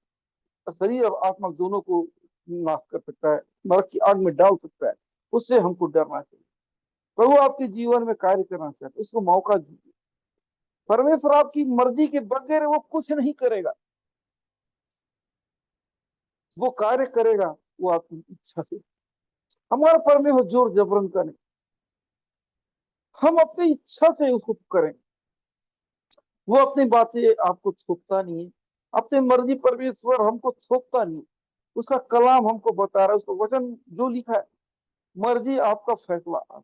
शरीर और आत्मा दोनों को नाश कर सकता है, नरक की आग में डाल सकता है। उससे हमको डरना चाहिए। प्रभु आपके जीवन में कार्य करना चाहते हैं, उसको मौका दीजिए। परमेश्वर आपकी मर्जी के बगैर वो कुछ नहीं करेगा, वो कार्य करेगा वो आपकी इच्छा से। हमारा परमेश्वर जोर जबरन का नहीं, हम अपनी इच्छा से उसको करें। वो अपनी बातें आपको थोपता नहीं है, अपनी मर्जी परमेश्वर हमको थोपता नहीं। उसका कलाम हमको बता रहा है, उसको वचन जो लिखा है, मर्जी आपका फैसला।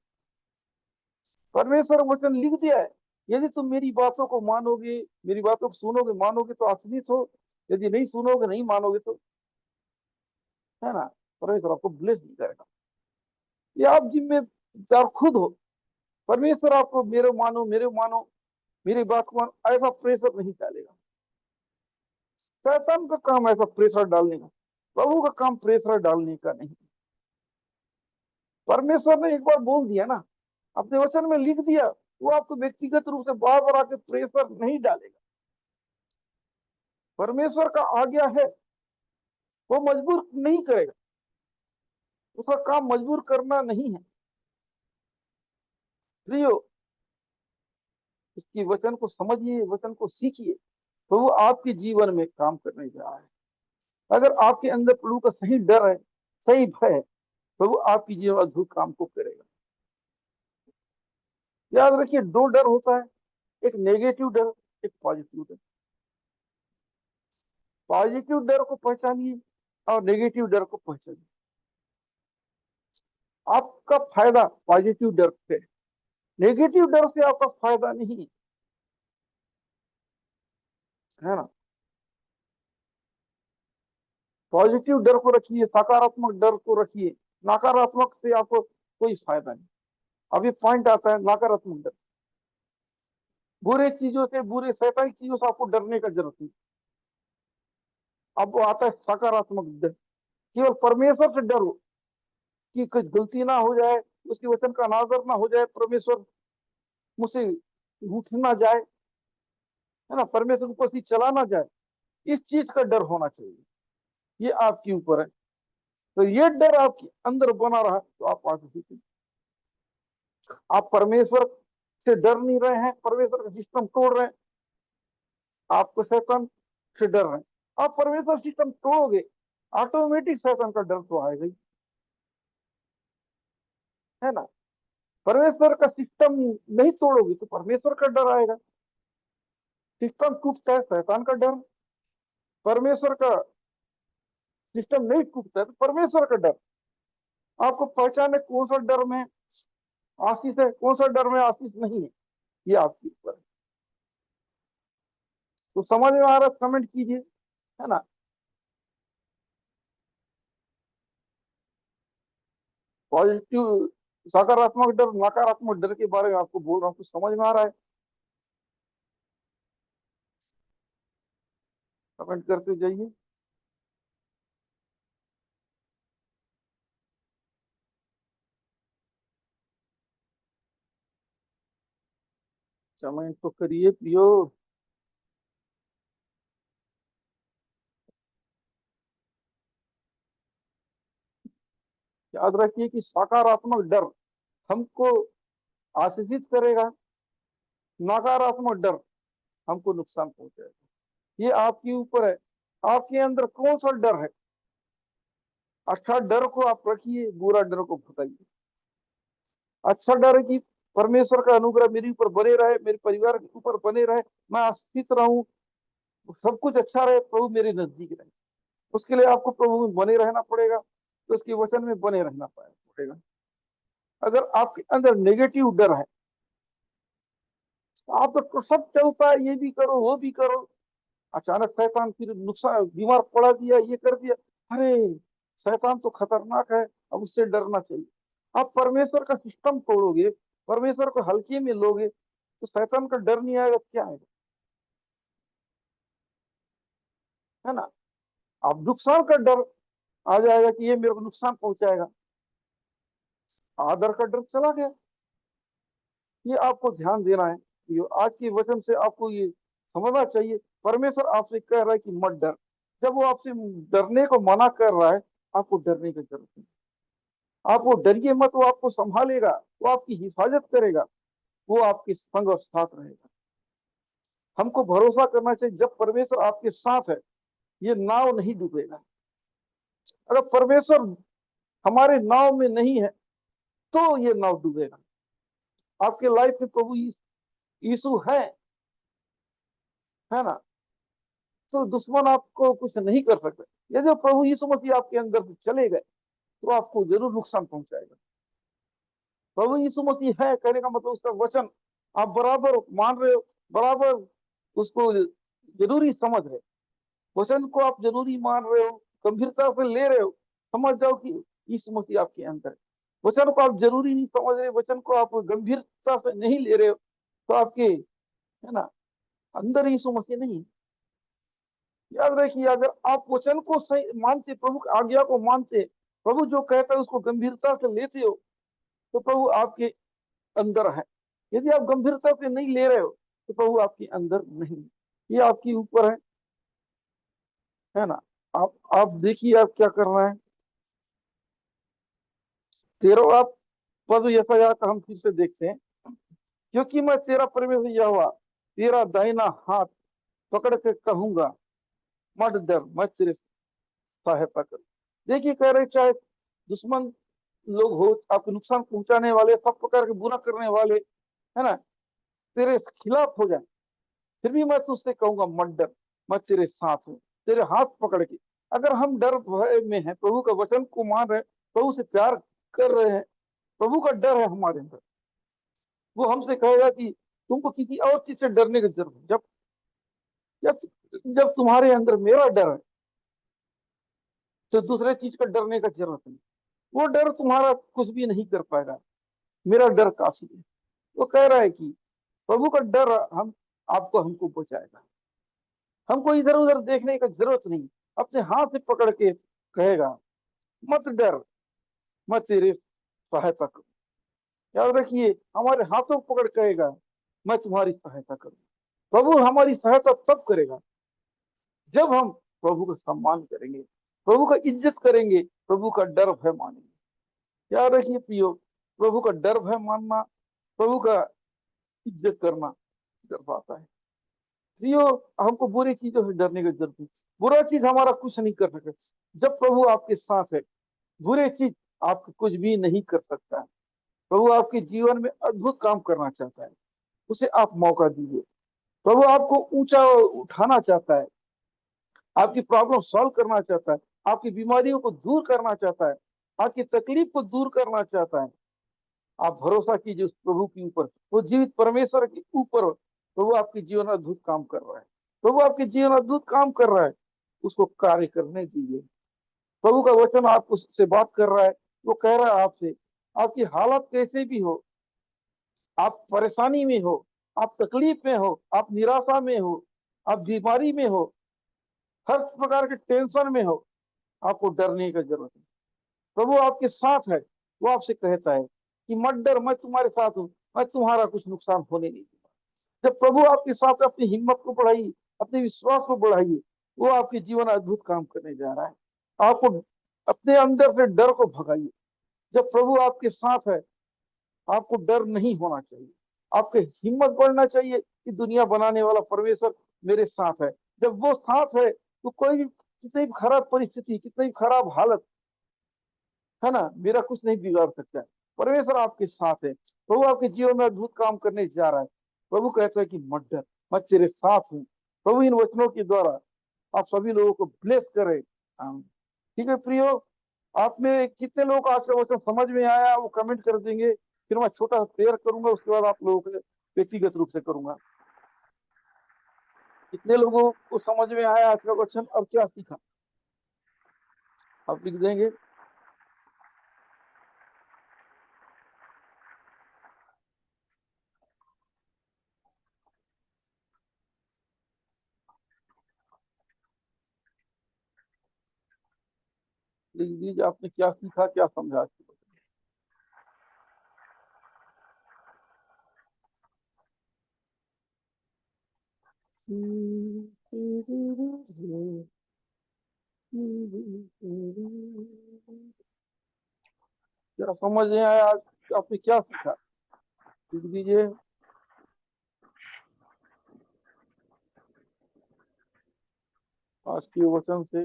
परमेश्वर वचन लिख दिया है, यदि तुम मेरी बातों को मानोगे, मेरी बातों को सुनोगे, मानोगे तो आशीषित हो, यदि नहीं सुनोगे, नहीं मानोगे तो, है ना, परमेश्वर आपको ब्लेस नहीं करेगा। ये आप जिम्मेदार खुद हो। परमेश्वर आपको मेरे मानो, मेरे मानो, मेरी बात को मानो, ऐसा प्रेशर नहीं डालेगा। शैतान का काम ऐसा प्रेशर डालने का, प्रभु का काम प्रेशर डालने का नहीं। परमेश्वर ने एक बार बोल दिया ना, अपने वचन में लिख दिया, वो आपको व्यक्तिगत रूप से बार बार आके प्रेशर नहीं डालेगा। परमेश्वर का आज्ञा है, वो मजबूर नहीं करेगा, उसका काम मजबूर करना नहीं है। प्रियो, इसकी वचन को समझिए, वचन को सीखिए, तो वो आपके जीवन में काम करने जा रहा है। अगर आपके अंदर प्रभु का सही डर है, सही भय है, तो वो आपकी जीवन अद्भुत काम को करेगा। याद रखिए, दो डर होता है, एक नेगेटिव डर, एक पॉजिटिव डर। पॉजिटिव डर को पहचानिए और नेगेटिव डर को पहचानिए। आपका फायदा पॉजिटिव डर से है, नेगेटिव डर से आपका फायदा नहीं है, है ना। पॉजिटिव डर को रखिए, सकारात्मक डर को रखिए, नकारात्मक से आपको कोई फायदा नहीं। अभी पॉइंट आता है नकारात्मक डर। बुरे चीजों से, बुरे शैतानी चीजों से आपको डरने का जरूरत नहीं। अब वो आता है सकारात्मक डर, केवल परमेश्वर से डरो कि कुछ गलती ना हो जाए, उसके वचन का अनादर ना हो जाए, परमेश्वर मुझसे रूठ ना जाए, है ना, परमेश्वर को सी चला ना जाए, इस चीज का डर होना चाहिए। ये आपके ऊपर है। तो ये डर आपके अंदर बना रहा तो आप आगे सीखें। आप परमेश्वर से डर नहीं रहे हैं, परमेश्वर का सिस्टम तोड़ रहे हैं, आपको शैतान से डर रहे हैं। आप परमेश्वर सिस्टम तोड़ोगे, ऑटोमेटिक शैतान का डर तो आएगा ही, है ना। परमेश्वर का सिस्टम नहीं तोड़ोगे तो परमेश्वर का डर आएगा। सिस्टम टूटता है, शैतान का डर। परमेश्वर का सिस्टम नहीं टूटता है तो परमेश्वर का डर। आपको पहचाने कौन सा डर में आशीष है, कौन सा डर में आशीष नहीं है, ये आपके ऊपर है। तो समझ में आ रहा है, कमेंट कीजिए, है ना। पॉजिटिव, सकारात्मक डर, नकारात्मक डर के बारे में आपको बोल रहा हूँ, कुछ समझ में आ रहा है, कमेंट करते जाइए। कमेंट तो करिए प्रियो। याद रखिए कि सकारात्मक डर हमको आशीषित करेगा, नकारात्मक डर हमको नुकसान पहुंचाएगा। ये आपके ऊपर है, आपके अंदर कौन सा डर है। अच्छा डर को आप रखिए, बुरा डर को भगाइए। अच्छा डर है कि परमेश्वर का अनुग्रह मेरे ऊपर बने रहे, मेरे परिवार के ऊपर बने रहे, मैं आशीषित रहूं, सब कुछ अच्छा रहे, प्रभु मेरे नजदीक रहे। उसके लिए आपको प्रभु में बने रहना पड़ेगा, तो उसके वचन में बने रहना पड़ेगा। अगर आपके अंदर नेगेटिव डर है, आप तो सब चलता है, ये भी करो वो भी करो, अचानक शैतान फिर नुकसान, बीमार पड़ा दिया, ये कर दिया, अरे शैतान तो खतरनाक है, अब उससे डरना चाहिए। आप परमेश्वर का सिस्टम तोड़ोगे, परमेश्वर को हल्के में लोगे, तो शैतान का डर नहीं आएगा, क्या आएगा, है ना। आप नुकसान का डर आ जाएगा कि ये मेरे को नुकसान पहुंचाएगा, आदर का डर चला गया। ये आपको ध्यान देना है, ये आज के वचन से आपको ये समझना चाहिए। परमेश्वर आपसे कह रहा है कि मत डर। जब वो आपसे डरने को मना कर रहा है, आपको डरने की जरूरत नहीं। आप वो डरिए मत, वो आपको संभालेगा, वो आपकी हिफाजत करेगा, वो आपके संग और साथ रहेगा। हमको भरोसा करना चाहिए, जब परमेश्वर आपके साथ है ये नाव नहीं डूबेगा। अगर परमेश्वर हमारे नाव में नहीं है तो ये नाव डूबेगा। आपके लाइफ में प्रभु यीशु है ना, तो दुश्मन आपको कुछ नहीं कर सकता। ये जो प्रभु यीशु मसीह आपके अंदर से चले गए तो आपको जरूर नुकसान पहुंचाएगा। प्रभु यीशु मसीह है कहने का मतलब उसका वचन आप बराबर मान रहे हो, बराबर उसको जरूरी समझ रहे हो, वचन को आप जरूरी मान रहे हो, गंभीरता से ले रहे हो, समझ जाओ कि यीशु मसीह आपके अंदर है। वचन को आप जरूरी नहीं समझ रहे, वचन को आप गंभीरता से नहीं ले रहे हो, तो आपके है ना अंदर यीशु मसीह नहीं है। याद रखिए, अगर आप वचन को सही मानते, प्रभु की आज्ञा को मानते, प्रभु जो कहता है उसको गंभीरता से लेते हो, तो प्रभु आपके अंदर है। यदि आप गंभीरता से नहीं ले रहे हो तो प्रभु आपके अंदर नहीं है। ये आपके ऊपर है ना। आप देखिए आप क्या करना है। 13वां पद यशायाह का हम फिर से देखते हैं। क्योंकि मैं तेरा परमेश्वर यहोवा तेरा दाहिना हाथ पकड़ के कहूंगा, मत डर, मैं तेरे सहायता कर। देखिए कह रहे, चाहे दुश्मन लोग हो, आपको नुकसान पहुंचाने वाले, सब प्रकार के बुरा करने वाले है ना तेरे खिलाफ हो जाए, फिर भी मैं तुझसे कहूंगा मत डर, मैं तेरे साथ हूँ, तेरे हाथ पकड़ के। अगर हम डर भय में हैं, प्रभु का वचन को मान रहे हैं, प्रभु से प्यार कर रहे हैं, प्रभु का डर है हमारे अंदर, वो हमसे कहेगा कि तुमको किसी और चीज से डरने की जरूरत है। जब जब जब तुम्हारे अंदर मेरा डर है तो दूसरे चीज का डरने का जरूरत नहीं। वो डर तुम्हारा कुछ भी नहीं कर पाएगा, मेरा डर काफी है। वो कह रहा है कि प्रभु का डर हम आपको हमको बचाएगा। हमको इधर उधर देखने का जरूरत नहीं, अपने हाथ से पकड़ के कहेगा मत डर, मैं तेरे सहायता करूँ। याद रखिए, हमारे हाथों को पकड़ कहेगा मैं तुम्हारी सहायता करूँ। प्रभु हमारी सहायता तब करेगा जब हम प्रभु का सम्मान करेंगे, प्रभु का इज्जत करेंगे, प्रभु का डर भय मानेंगे। याद रखिए प्रियो, प्रभु का डर भय मानना, प्रभु का इज्जत करना दर्शाता है। प्रियो, हमको बुरी चीजों से डरने की जरूरत नहीं। बुरा चीज हमारा कुछ नहीं कर सकता। जब प्रभु आपके साथ है, बुरे चीज आपको कुछ भी नहीं कर सकता है। प्रभु आपके जीवन में अद्भुत काम करना चाहता है, उसे आप मौका दीजिए। प्रभु आपको ऊंचा उठाना चाहता है, आपकी प्रॉब्लम सॉल्व करना चाहता है, आपकी बीमारियों को दूर करना चाहता है, आपकी तकलीफ को दूर करना चाहता है। आप भरोसा कीजिए उस प्रभु के ऊपर, वो जीवित परमेश्वर के ऊपर। प्रभु आपके जीवन में अद्भुत काम कर रहा है, प्रभु आपके जीवन में अद्भुत काम कर रहा है, उसको कार्य करने दीजिए। प्रभु का वचन आपसे बात कर रहा है, वो कह रहा है आपसे, आपकी हालत कैसे भी हो, आप परेशानी में हो, आप तकलीफ में हो, आप निराशा में हो, आप बीमारी में हो, हर प्रकार के टेंशन में हो, आपको डरने की जरूरत है। प्रभु आपके साथ है, वो आपसे कहता है कि मत डर, मैं तुम्हारे साथ हूँ, मैं तुम्हारा कुछ नुकसान होने नहीं दूंगा। जब प्रभु आपके साथ है, अपनी हिम्मत को बढ़ाइए, अपने विश्वास को बढ़ाइए, वो आपके जीवन में अद्भुत काम करने जा रहा है। आपको अपने अंदर से डर को भगाइए। जब प्रभु आपके साथ है, आपको डर नहीं होना चाहिए, आपके हिम्मत बढ़ना चाहिए कि दुनिया बनाने वाला परमेश्वर मेरे साथ है। जब वो साथ है तो कोई भी, कितनी भी खराब परिस्थिति, कितनी भी खराब हालत है ना, मेरा कुछ नहीं बिगाड़ सकता है। परमेश्वर आपके साथ है, प्रभु आपके जीवन में अद्भुत काम करने जा रहा है। प्रभु कहता है कि मत डर, मैं तेरे साथ हूँ। प्रभु इन वचनों के द्वारा आप सभी लोगों को ब्लेस करे। ठीक है प्रियो, आप में कितने लोगों को आज का वचन समझ में आया वो कमेंट कर देंगे, फिर मैं छोटा सा प्रेयर करूंगा, उसके बाद आप लोगों को व्यक्तिगत रूप से करूंगा। कितने लोगों को समझ में आया आज का वचन और क्या सीखा, आप लिख देंगे। लिख दीजिए आपने क्या सीखा, क्या समझा। क्या समझ में आया? आज आपने क्या सीखा, लिख दीजिए। आज के वचन से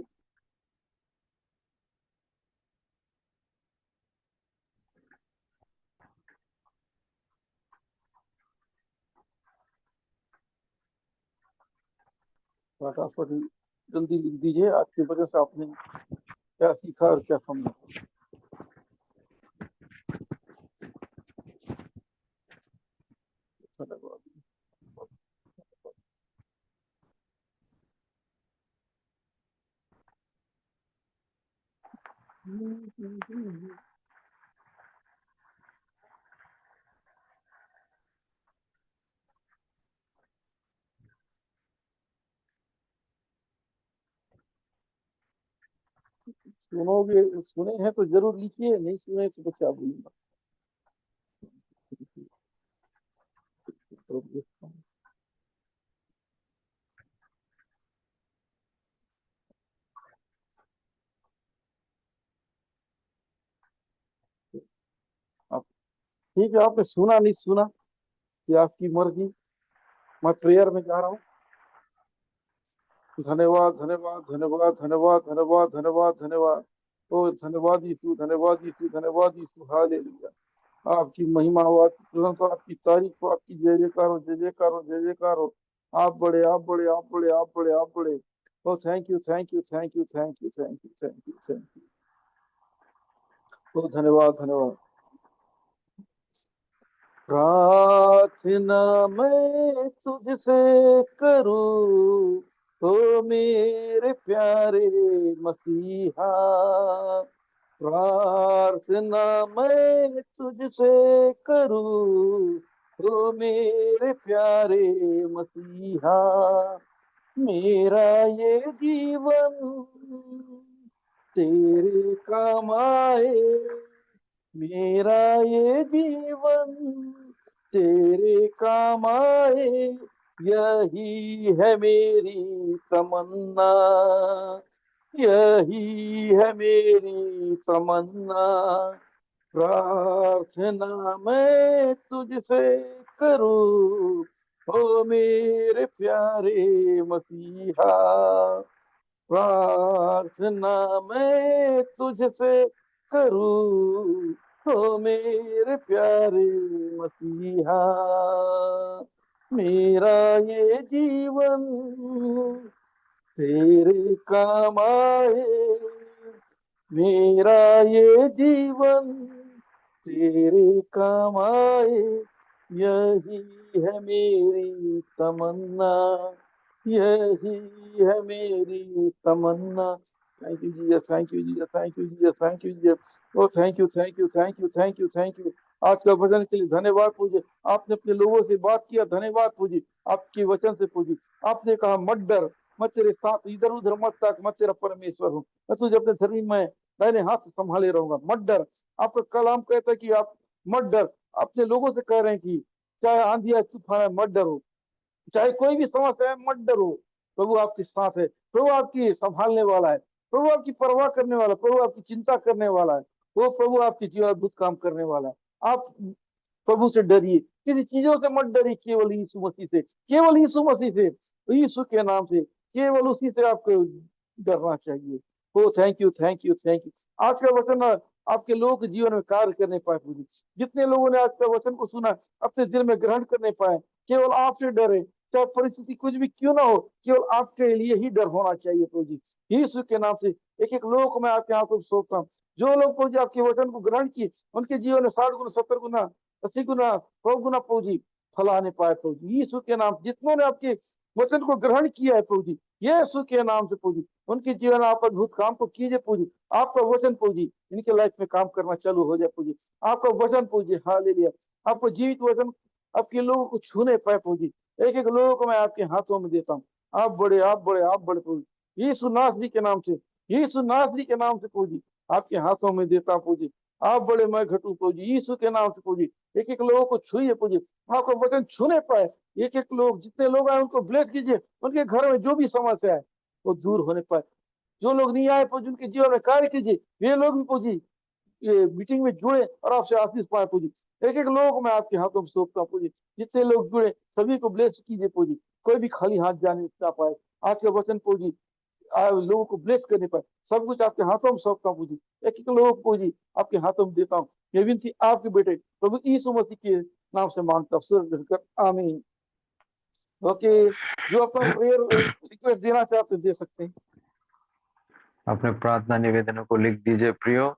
फटाफट जल्दी लिख दीजिए, आज के वजह से आपने क्या सीखा और क्या समझा। सुनोगे, सुने हैं तो जरूर लिखिए, नहीं सुने तो क्या बोलूंगा। आप ठीक है, आपने सुना नहीं सुना कि आपकी मर्जी। मैं प्रेयर में जा रहा हूँ। धन्यवाद धन्यवाद धन्यवाद धन्यवाद धन्यवाद धन्यवाद धन्यवाद। ओ धन्यवाद यीशु, धन्यवाद यीशु, धन्यवाद यीशु, हालेलुया। आपकी महिमा हो, आपकी प्रशंसा, आपकी तारीफ हो, आपकी जय जयकार हो, जय जयकार हो, जय जयकार हो। आप बड़े, आप बड़े, आप बड़े, आप बड़े, आप बड़े। Oh thank you thank you thank you thank you thank you thank you thank you. Oh धन्यवाद धन्यवाद। प्रार्थना मैं तुझसे करूं, ओ मेरे प्यारे मसीहा। प्रार्थना मैं तुझसे करूं, ओ मेरे प्यारे मसीहा। मेरा ये जीवन तेरे काम आए, मेरा ये जीवन तेरे काम आए, यही है मेरी तमन्ना, यही है मेरी तमन्ना। प्रार्थना मैं तुझसे करूं, ओ मेरे प्यारे मसीहा। प्रार्थना मैं तुझसे करूं, ओ मेरे प्यारे मसीहा। मेरा ये जीवन तेरे काम आए, मेरा ये जीवन तेरे काम आए, यही है मेरी तमन्ना, यही है मेरी तमन्ना। Thank you Jesus, thank you Jesus, thank you Jesus, thank you Jesus. Oh thank you thank you thank you thank you thank you. आज का वचन के लिए धन्यवाद पूजी। आपने अपने लोगों से बात किया, धन्यवाद पूजी। आपके वचन से पूजी। आपने कहा मत डर, मैं तेरे साथ, इधर उधर मत ताक, मैं तेरा परमेश्वर हूँ, मैं तुझे अपने धर्मी में दाहिने हाथ से संभाले रहूंगा, मत डर। आपका कलाम कहता है कि आप मत डर। अपने लोगों से कह रहे हैं कि चाहे आंधी आए तूफान आए मत डरो, चाहे कोई भी समस्या है मत डरो। प्रभु आपके साथ है, प्रभु आपकी संभालने वाला है, प्रभु आपकी परवाह करने वाला है, प्रभु आपकी चिंता करने वाला है। वो प्रभु आपके जीवन अद्भुत काम करने वाला है। आप प्रभु से डरिए, किसी चीजों से मत डरिए, केवल यीशु मसीह से, केवल यीशु मसीह से, यीशु के नाम से, केवल उसी से आपको डरना चाहिए। Oh thank you thank you thank you. आज का वचन आपके लोगों के जीवन में कार्य करने पाए प्रभु। जितने लोगों ने आज का वचन को सुना, अपने दिल में ग्रहण करने पाए, केवल आपसे डरे, चाहे परिस्थिति कुछ भी क्यों ना हो, केवल आपके लिए ही डर होना चाहिए प्रभु जी। यीशु के नाम से एक एक लोगों को मैं आपके हाथों में सौंपता हूँ। जो लोग प्रभु जी आपके वचन को ग्रहण किए, उनके जीवन में 60 गुना, 70 गुना, 80 गुना, 100 गुना प्रभु जी फल आने पाए प्रभु जी। यीशु के नाम, जितनों ने आपके वचन को ग्रहण किया है प्रभु जी, यीशु के नाम से प्रभु जी, उनके जीवन आप अद्भुत काम को कीजिए प्रभु जी। आपका वचन प्रभु जी इनके लाइफ में काम करना चालू हो जाए प्रभु जी। आपका वचन प्रभु जी, हालेलुया, आपको जीवित वचन आपके लोगों को छूने पाए प्रभु जी। एक एक लोगों को मैं आपके हाथों में देता हूँ। आप बड़े, आप बड़े, आप बड़े प्रभु जी। यीशु नासरी के नाम से, यीशु नासरी के नाम से प्रभु जी आपके हाथों में देता हूँ प्रभु जी। आप बड़े, मैं घटू प्रभु जी, यीशु के नाम से प्रभु जी। एक एक लोगों को छुइए प्रभु जी, आपका वचन छूने पाए। एक एक लोग, जितने लोग आए उनको ब्लेस कीजिए, उनके घर में जो भी समस्या है वो दूर होने पाए। जो लोग नहीं आए प्रभु, उनके जीवन में कार्य कीजिए, वे लोग भी प्रभु जी ये मीटिंग में जुड़े और आपसे आशीष पाए प्रभु जी। एक एक लोगों को मैं आपके हाथों में सौंपता हूँ प्रभु जी। जितने लोग जुड़े सभी को ब्लेस कीजिए प्रभु जी। कोई भी खाली हाथ जाने ना पाए। आज का वचन प्रभु जी लोगों को ब्लेस करने पाए। सब कुछ आपके हाथों में सौंपता हूँ प्रभु जी। एक एक लोगों को जी आपके हाथों में देता हूँ। ये विनती आपके बेटे प्रभु यीशु मसीह के नाम से मांगता हूँ, सिर झुककर आमीन। ओके, जो अपना प्रेयर रिक्वेस्ट देना चाहते हैं दे सकते हैं। अपने प्रार्थना निवेदनों को लिख दीजिए प्रियो।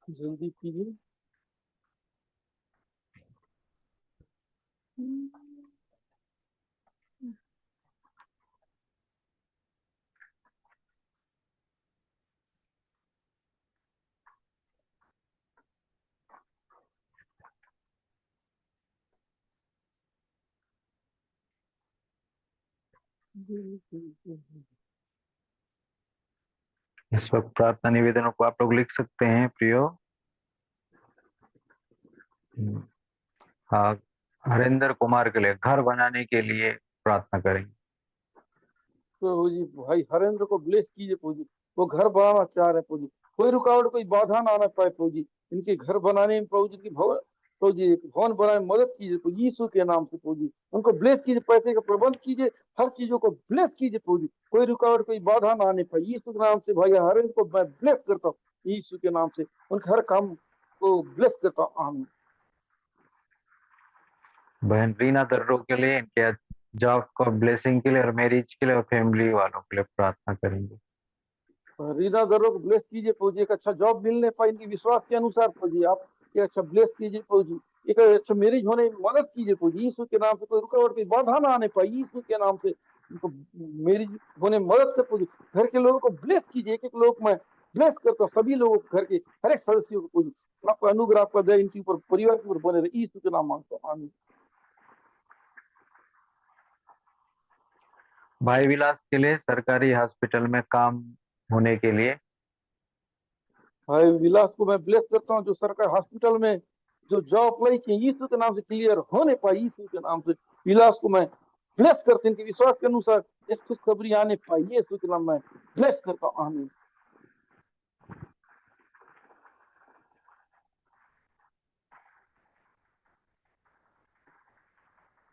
जल्दी कीजिए। इस वक्त प्रार्थना निवेदनों को आप लोग लिख सकते हैं प्रियो। हाँ, हरेंद्र कुमार के लिए घर बनाने के लिए प्रार्थना करेंगे। प्रभु जी भाई हरेंद्र को ब्लेस कीजिए प्रभु जी। वो घर बनाना चाह रहे हैं प्रभु जी। कोई रुकावट कोई बाधा ना आना पाए प्रभु जी। इनके घर बनाने में प्रभु जी की भवन प्रभु जी भवन बनाने में मदद कीजिए प्रभु यीशु के नाम से प्रभु जी। उनको ब्लेस कीजिए, पैसे का प्रबंध कीजिए, हर चीजों को ब्लेस कीजिए प्रभु जी। कोई रुकावट कोई बाधा ना आने पाए यीशु के नाम से। भाई हरेंद्र को मैं ब्लेस करता हूँ यीशु के नाम से। उनके हर काम को ब्लेस करता हूँ आमीन। बहन रीना दर्रो के लिए, इनके जॉब को ब्लेसिंग के लिए और मैरिज के लिए और फैमिली वालों के लिए प्रार्थना करेंगे। रीना दर्रो को ब्लेस कीजिए प्रभु जी। एक अच्छा जॉब मिलने पाए इनके विश्वास के अनुसार प्रभु जी। आप एक अच्छा ब्लेस कीजिए प्रभु जी। एक अच्छा मैरिज होने में मदद कीजिए प्रभु जी यीशु के नाम से। कोई रुकावट कोई बाधा ना आने पाए यीशु के नाम से। उनको मैरिज होने में मदद कर प्रभु जी। घर के लोगों को ब्लेस कीजिए। एक एक लोग मैं ब्लेस करता हूँ सभी लोगों को, घर के हर एक सदस्यों को प्रभु जी। आपका अनुग्रह आपका दया इनके ऊपर परिवार के ऊपर बने रहे यीशु के नाम मांगता हूँ आमीन। भाई विलास के लिए सरकारी हॉस्पिटल में काम होने के लिए। भाई विलास को मैं ब्लेस करता हूँ जो सरकारी हॉस्पिटल में जो जॉब अप्लाई की यीशु के नाम से क्लियर होने पाए यीशु के नाम से। विलास को मैं ब्लेस करते हैं इनके विश्वास के अनुसार इस खुशखबरी आने पाई यीशु के नाम में ब्लेस करता हूँ आमीन।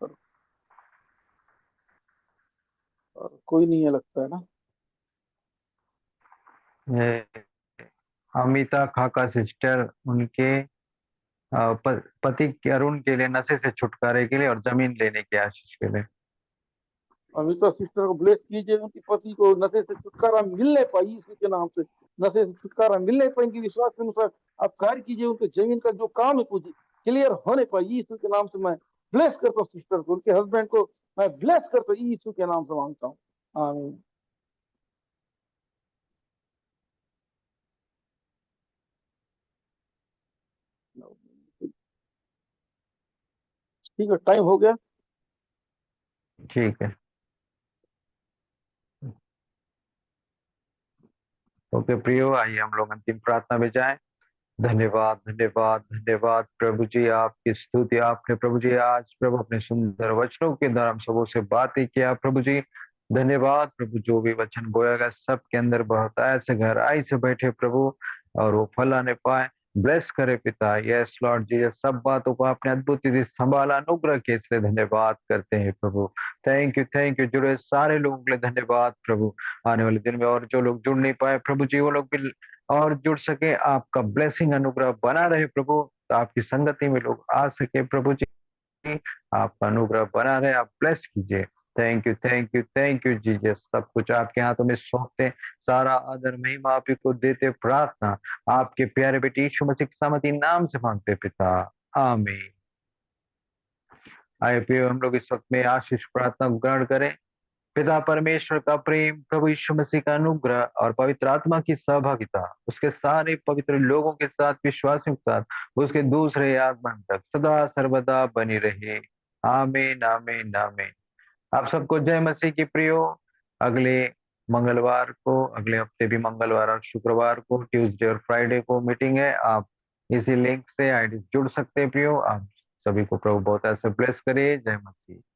और, और कोई नहीं है लगता है ना। ये अमिता खाका सिस्टर, उनके पति के अरुण के लिए नशे से छुटकारे के लिए और जमीन लेने की आशीष के लिए। अमिता सिस्टर को ब्लेस कीजिए। उनके पति को नशे से छुटकारा मिलने पाए यीशु के नाम से। नशे से छुटकारा मिलने पाए इनके विश्वास के अनुसार आप कार्य कीजिए। उनके जमीन का जो काम है पूजी क्लियर होने पाए यीशु के नाम से। मैं ब्लेस करता हूँ सिस्टर को, उनके हस्बैंड को मैं ब्लेस करता हूँ यीशु के नाम से मांगता हूँ आमीन। ठीक है, टाइम हो गया। ठीक है। ओके प्रियो, आइए हम लोग अंतिम प्रार्थना में जाएं। धन्यवाद धन्यवाद धन्यवाद प्रभु जी, आपकी स्तुति। आपने प्रभु जी आज प्रभु अपने सुंदर वचनों के द्वारा हम सबों से बातें किया प्रभु जी। धन्यवाद प्रभु, जो भी वचन बोया गया सबके अंदर बहुतायत से गहराई से बैठे प्रभु, और वो फल आने पाए। ब्लेस करे पिता। यस लॉर्ड जी, सब बातों को आपने अद्भुत रीति से संभाला, अनुग्रह के इसलिए धन्यवाद करते हैं प्रभु। थैंक यू जुड़े सारे लोगों के लिए धन्यवाद प्रभु। आने वाले दिन में और जो लोग जुड़ नहीं पाए प्रभु जी, वो लोग भी और जुड़ सके। आपका ब्लेसिंग अनुग्रह बना रहे प्रभु, तो आपकी संगति में लोग आ सके प्रभु जी। आपका अनुग्रह बना रहे, आप ब्लेस कीजिए। Thank you Jesus. सब कुछ आपके हाथों में सौंपते, सारा आदर महिमा आप ही को देते। प्रार्थना आपके प्यारे बेटे यीशु मसीह के सामर्थी नाम से मांगते पिता, आमीन। आए प्रियो, हम लोग इस वक्त में आशीष प्रार्थना ग्रहण करें। पिता परमेश्वर का प्रेम, प्रभु यीशु मसीह का अनुग्रह और पवित्र आत्मा की सहभागिता उसके सारे पवित्र लोगों के साथ, विश्वासियों के साथ, उसके दूसरे आगमन तक सदा सर्वदा बनी रहे। आमीन, आमीन, आमीन। आप सबको जय मसीह की प्रियो। अगले मंगलवार को, अगले हफ्ते भी मंगलवार और शुक्रवार को, ट्यूसडे और फ्राइडे को मीटिंग है। आप इसी लिंक से आईडी जुड़ सकते हैं प्रियो। आप सभी को प्रभु बहुत ऐसे ब्लेस करे। जय मसीह।